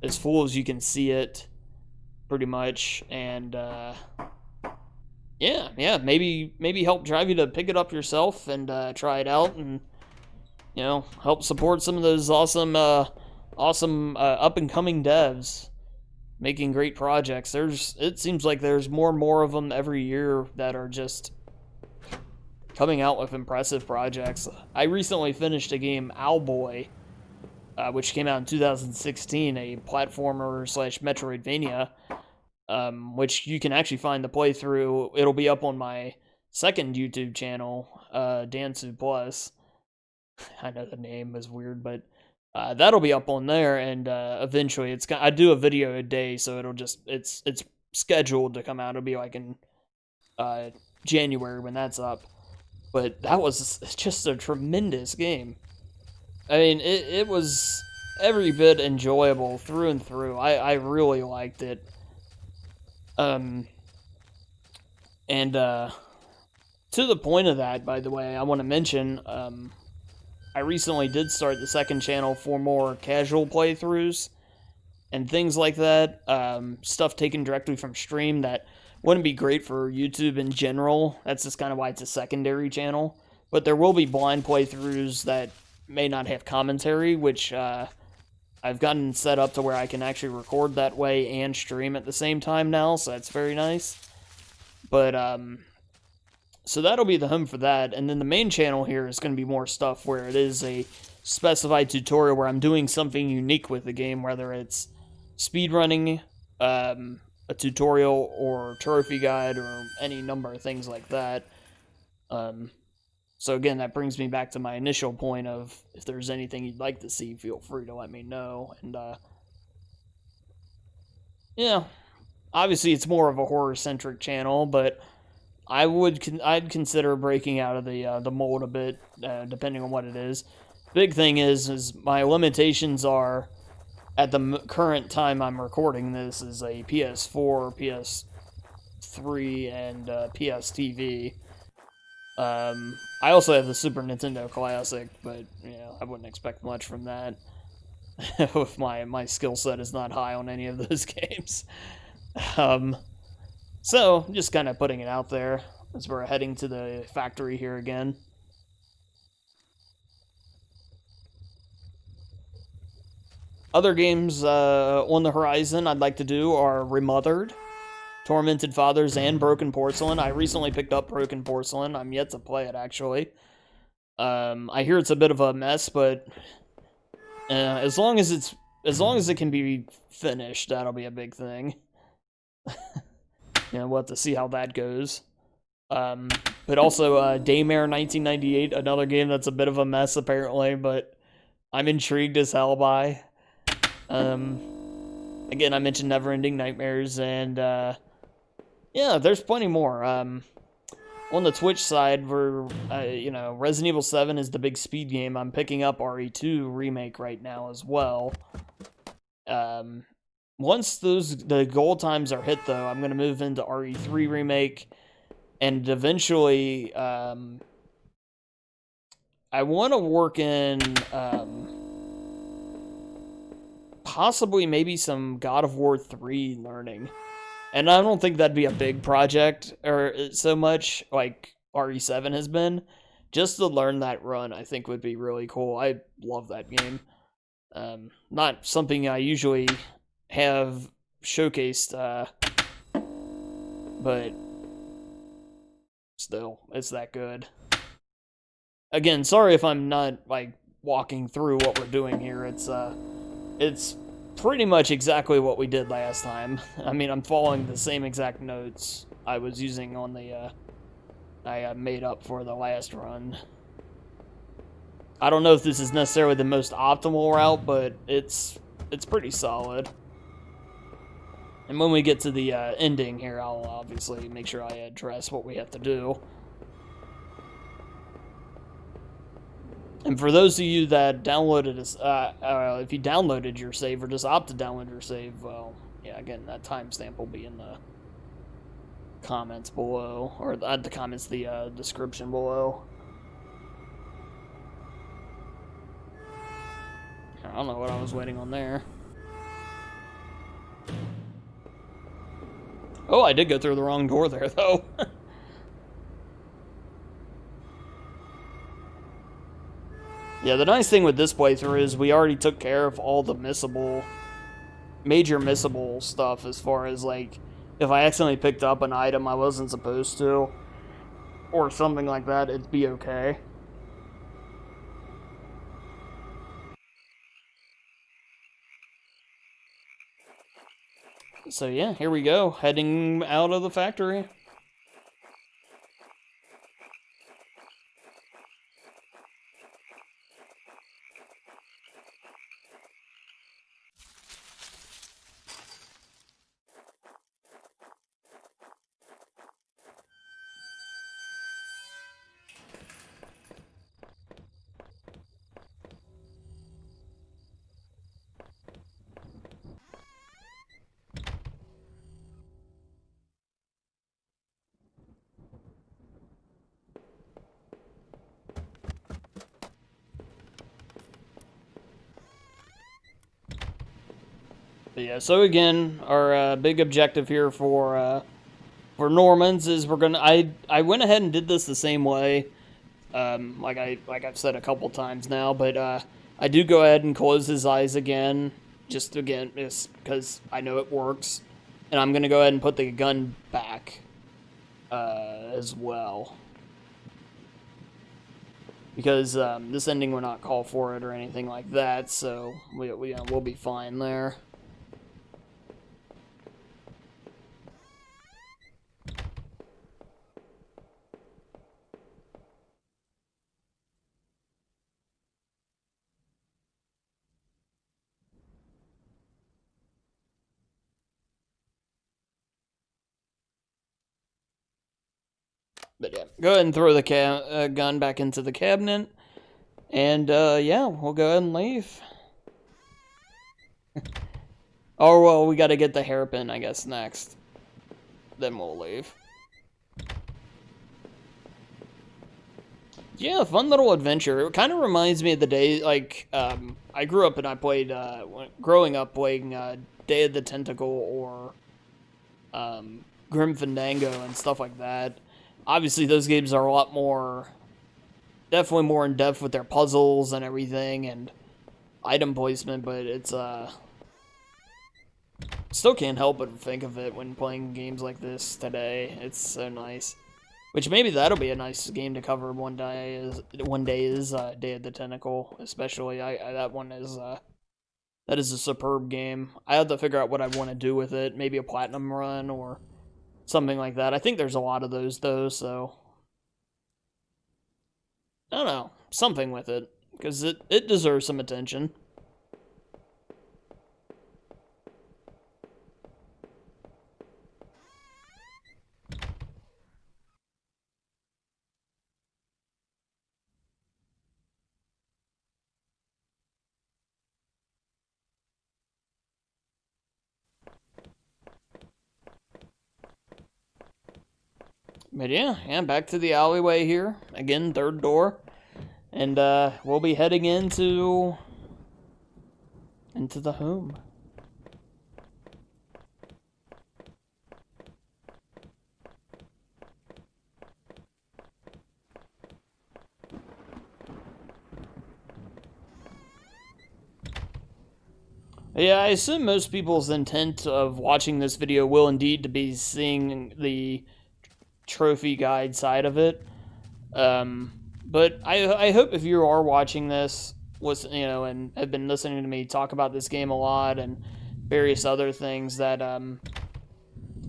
as full as you can see it, pretty much. And, maybe help drive you to pick it up yourself and try it out, and, help support some of those awesome up-and-coming devs making great projects. It seems like there's more and more of them every year that are just coming out with impressive projects. I recently finished a game, Owlboy, which came out in 2016, a platformer/Metroidvania, which you can actually find the playthrough. It'll be up on my second YouTube channel, Dansu Plus. I know the name is weird, but that'll be up on there, and eventually I do a video a day, so it's scheduled to come out. It'll be like in January when that's up. But that was just a tremendous game. I mean, it was every bit enjoyable through and through. I really liked it. To the point of that, by the way, I want to mention, I recently did start the second channel for more casual playthroughs and things like that. Stuff taken directly from stream that wouldn't be great for YouTube in general. That's just kind of why it's a secondary channel. But there will be blind playthroughs that may not have commentary, which I've gotten set up to where I can actually record that way and stream at the same time now, so that's very nice. But, so that'll be the home for that. And then the main channel here is going to be more stuff where it is a specified tutorial where I'm doing something unique with the game, whether it's speedrunning, a tutorial, or trophy guide, or any number of things like that. So again, that brings me back to my initial point of, if there's anything you'd like to see, feel free to let me know. And obviously it's more of a horror-centric channel, but I'd consider breaking out of the mold a bit, depending on what it is. Big thing is my limitations are, at the current time I'm recording this, is a PS4, PS3, and PS TV. I also have the Super Nintendo Classic, but I wouldn't expect much from that. If my skill set is not high on any of those games. So just kind of putting it out there as we're heading to the factory here again. Other games on the horizon I'd like to do are Remothered, Tormented Fathers, and Broken Porcelain. I recently picked up Broken Porcelain. I'm yet to play it, actually. I hear it's a bit of a mess, but as long as it can be finished, that'll be a big thing. We'll have to see how that goes. But also Daymare 1998, another game that's a bit of a mess apparently, but I'm intrigued as hell by. Again, I mentioned Neverending Nightmares, and yeah, there's plenty more. On the Twitch side, we're, Resident Evil 7 is the big speed game. I'm picking up RE2 Remake right now as well. Once the goal times are hit, though, I'm going to move into RE3 Remake, and eventually, I want to work in, possibly maybe some God of War 3 learning. And I don't think that'd be a big project, or so much like RE7 has been. Just to learn that run, I think would be really cool. I love that game. Not something I usually have showcased, but still, it's that good. Again, sorry if I'm not, like, walking through what we're doing here. It's pretty much exactly what we did last time. I mean, I'm following the same exact notes I was using on the, I made up for the last run. I don't know if this is necessarily the most optimal route, but it's pretty solid. And when we get to the ending here, I'll obviously make sure I address what we have to do. And for those of you that downloaded this, if you downloaded your save or just opt to download your save, well, yeah, again, that timestamp will be in the comments below, or the comments, the description below. I don't know what I was waiting on there. Oh, I did go through the wrong door there, though. Yeah, the nice thing with this playthrough is we already took care of all the major missable stuff, as far as, like, if I accidentally picked up an item I wasn't supposed to, or something like that, it'd be okay. So yeah, here we go, heading out of the factory. But yeah, so again, our big objective here for Normans is I went ahead and did this the same way, like I've said a couple times now, but I do go ahead and close his eyes again, just because I know it works, and I'm gonna go ahead and put the gun back as well, because this ending will not call for it or anything like that, so we'll be fine there. But yeah, go ahead and throw the gun back into the cabinet. And yeah, we'll go ahead and leave. Oh, well, we gotta get the hairpin, I guess, next. Then we'll leave. Yeah, fun little adventure. It kind of reminds me of the day, like, I grew up and I played, growing up playing Day of the Tentacle or Grim Fandango and stuff like that. Obviously, those games are a lot more, definitely more in depth with their puzzles and everything and item placement, but it's still can't help but think of it when playing games like this today. It's so nice. Which maybe that'll be a nice game to cover one day. Is Day of the Tentacle, especially. That one is that is a superb game. I have to figure out what I want to do with it. Maybe a platinum run or something like that. I think there's a lot of those though, so I don't know, something with it, because it deserves some attention. But yeah, back to the alleyway here. Again, third door. And we'll be heading into the home. Yeah, I assume most people's intent of watching this video will indeed to be seeing the trophy guide side of it. But I hope if you are watching this, and have been listening to me talk about this game a lot and various other things, that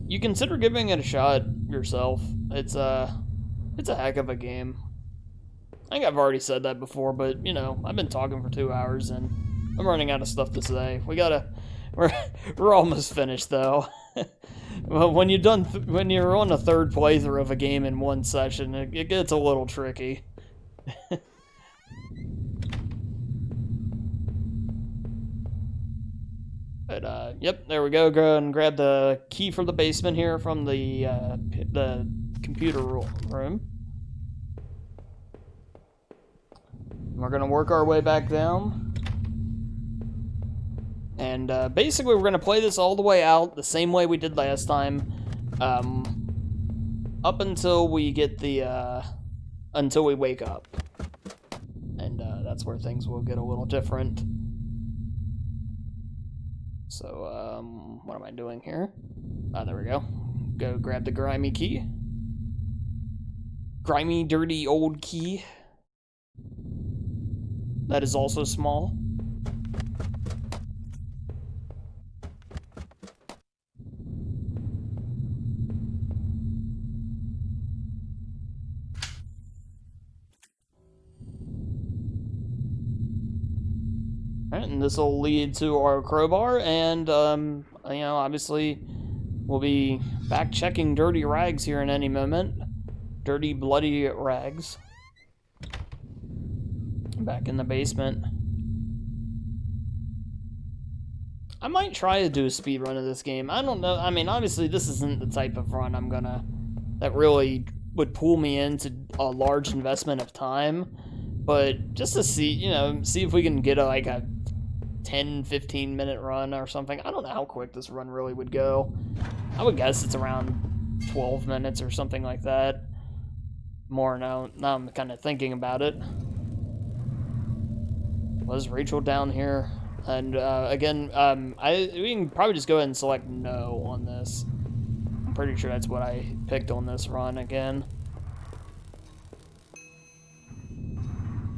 you consider giving it a shot yourself. It's a heck of a game. I think I've already said that before, but I've been talking for 2 hours and I'm running out of stuff to say. We're almost finished though. Well, when you're on a third playthrough of a game in one session, it gets a little tricky. But yep, there we go. Go and grab the key from the basement here from the computer room. We're gonna work our way back down. And basically, we're going to play this all the way out, the same way we did last time, up until we get until we wake up. And that's where things will get a little different. So, what am I doing here? Ah, there we go. Go grab the grimy key. Grimy, dirty, old key. That is also small. And this will lead to our crowbar, and obviously we'll be back checking dirty rags here in any moment. Dirty, bloody rags. Back in the basement. I might try to do a speed run of this game. I don't know. I mean, obviously this isn't the type of run that really would pull me into a large investment of time, but just to see if we can get a 10-15 minute run or something. I don't know how quick this run really would go. I would guess it's around 12 minutes or something like that. More now I'm kind of thinking about it. Was Rachel down here? And again, we can probably just go ahead and select no on this. I'm pretty sure that's what I picked on this run again.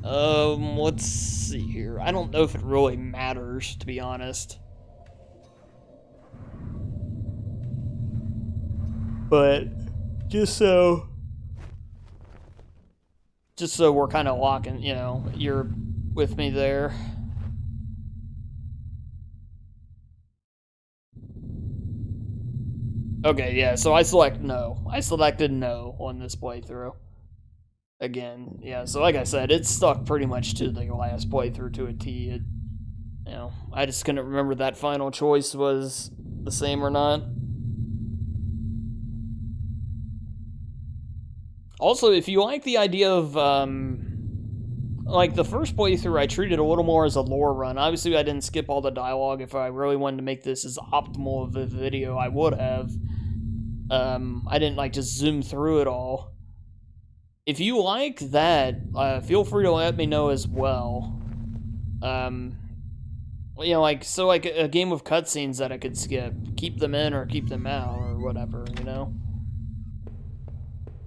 Let's see here. I don't know if it really matters, to be honest. But just so we're kind of locking, you're with me there. Okay, yeah, so I select no. I selected no on this playthrough. Again, yeah, so like I said, it's stuck pretty much to the last playthrough to a T. I just couldn't remember that final choice was the same or not. Also, if you like the idea of, like the first playthrough, I treated a little more as a lore run. Obviously, I didn't skip all the dialogue. If I really wanted to make this as optimal of a video, I would have. I didn't just zoom through it all. If you like that, feel free to let me know as well. A game of cutscenes that I could skip. Keep them in or keep them out or whatever,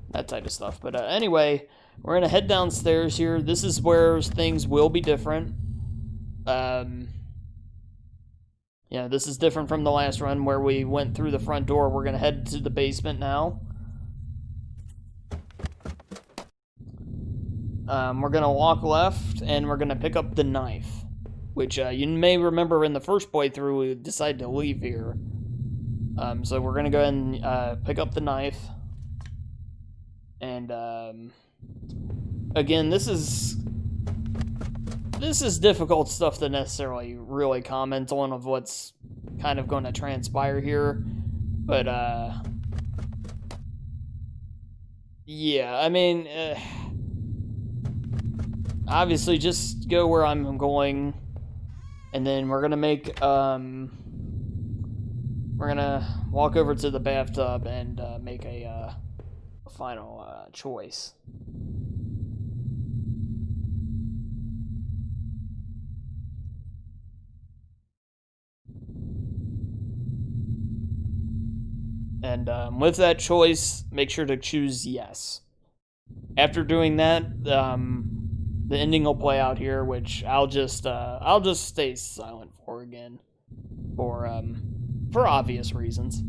That type of stuff. But anyway, we're going to head downstairs here. This is where things will be different. This is different from the last run where we went through the front door. We're going to head to the basement now. We're going to walk left, and we're going to pick up the knife, which you may remember in the first playthrough, we decided to leave here. So we're going to go ahead and pick up the knife. And, again, this is difficult stuff to necessarily really comment on of what's kind of going to transpire here. But, Yeah, I mean, obviously just go where I'm going, and then we're gonna walk over to the bathtub and make a final choice. And with that choice, make sure to choose yes. After doing that, the ending will play out here, which I'll just stay silent for again, for obvious reasons.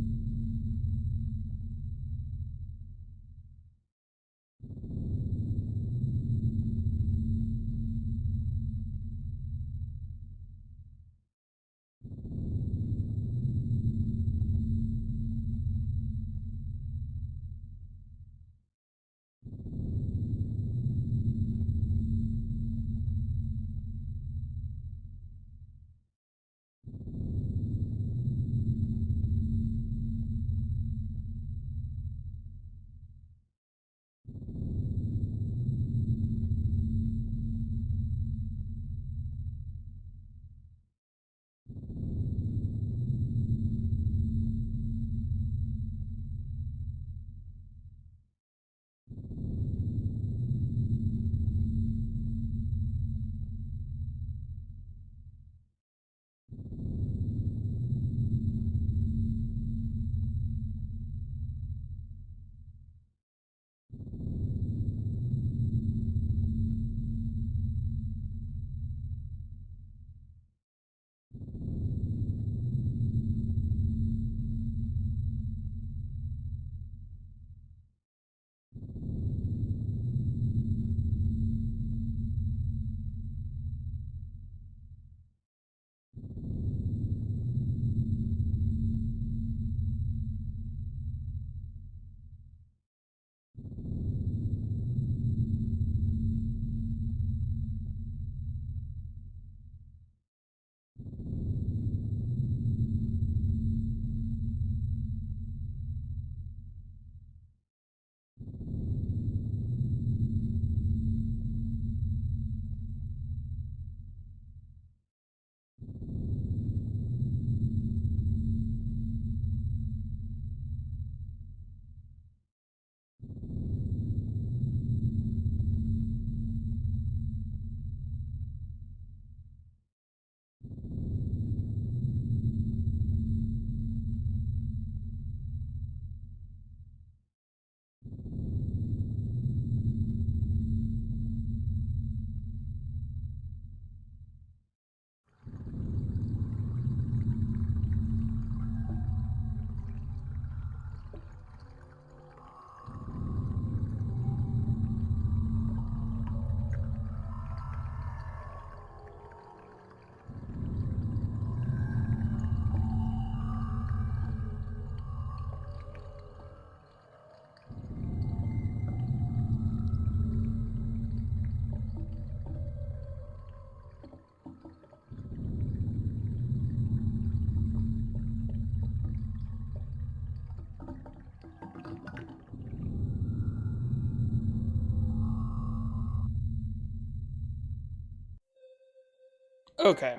Okay.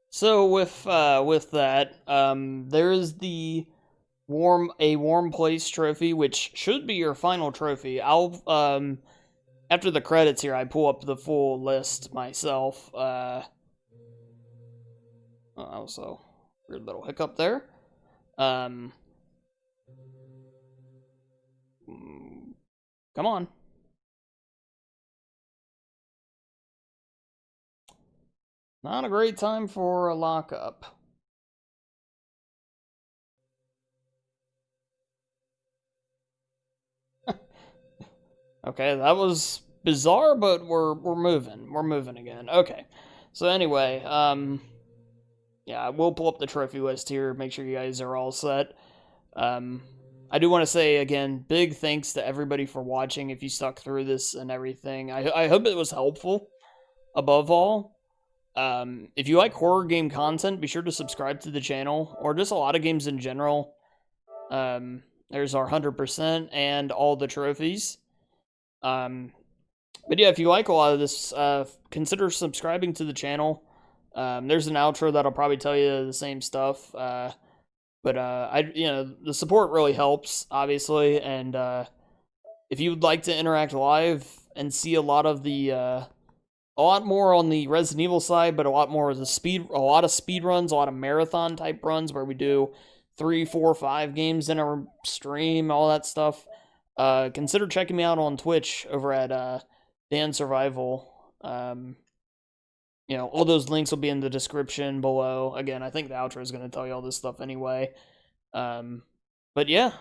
So with that, there is the warm place trophy, which should be your final trophy. I'll after the credits here, I pull up the full list myself. Also weird little hiccup there. Um, come on. Not a great time for a lockup. Okay, that was bizarre, but we're moving. We're moving again. Okay. So anyway, yeah, we'll pull up the trophy list here. Make sure you guys are all set. Um, I do want to say again, big thanks to everybody for watching. If you stuck through this and everything, I hope it was helpful. Above all, if you like horror game content, be sure to subscribe to the channel or just a lot of games in general. Um, There's our 100% and all the trophies. Um, but yeah, if you like a lot of this, consider subscribing to the channel. There's an outro that'll probably tell you the same stuff. But the support really helps, obviously, and if you would like to interact live and see a lot of the a lot more on the Resident Evil side, but a lot more of a lot of speed runs, a lot of marathon type runs where we do 3, 4, 5 games in a stream, all that stuff. Consider checking me out on Twitch over at Dan Survival. All those links will be in the description below. Again, I think the outro is going to tell you all this stuff anyway. But yeah,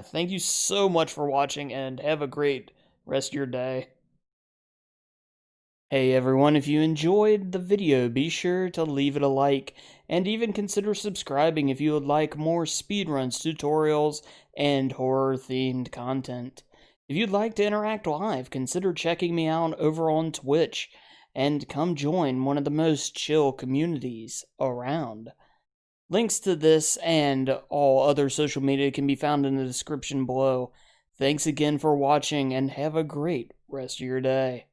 thank you so much for watching, and have a great rest of your day. Hey everyone, if you enjoyed the video, be sure to leave it a like, and even consider subscribing if you would like more speedruns, tutorials, and horror-themed content. If you'd like to interact live, consider checking me out over on Twitch, and come join one of the most chill communities around. Links to this and all other social media can be found in the description below. Thanks again for watching, and have a great rest of your day.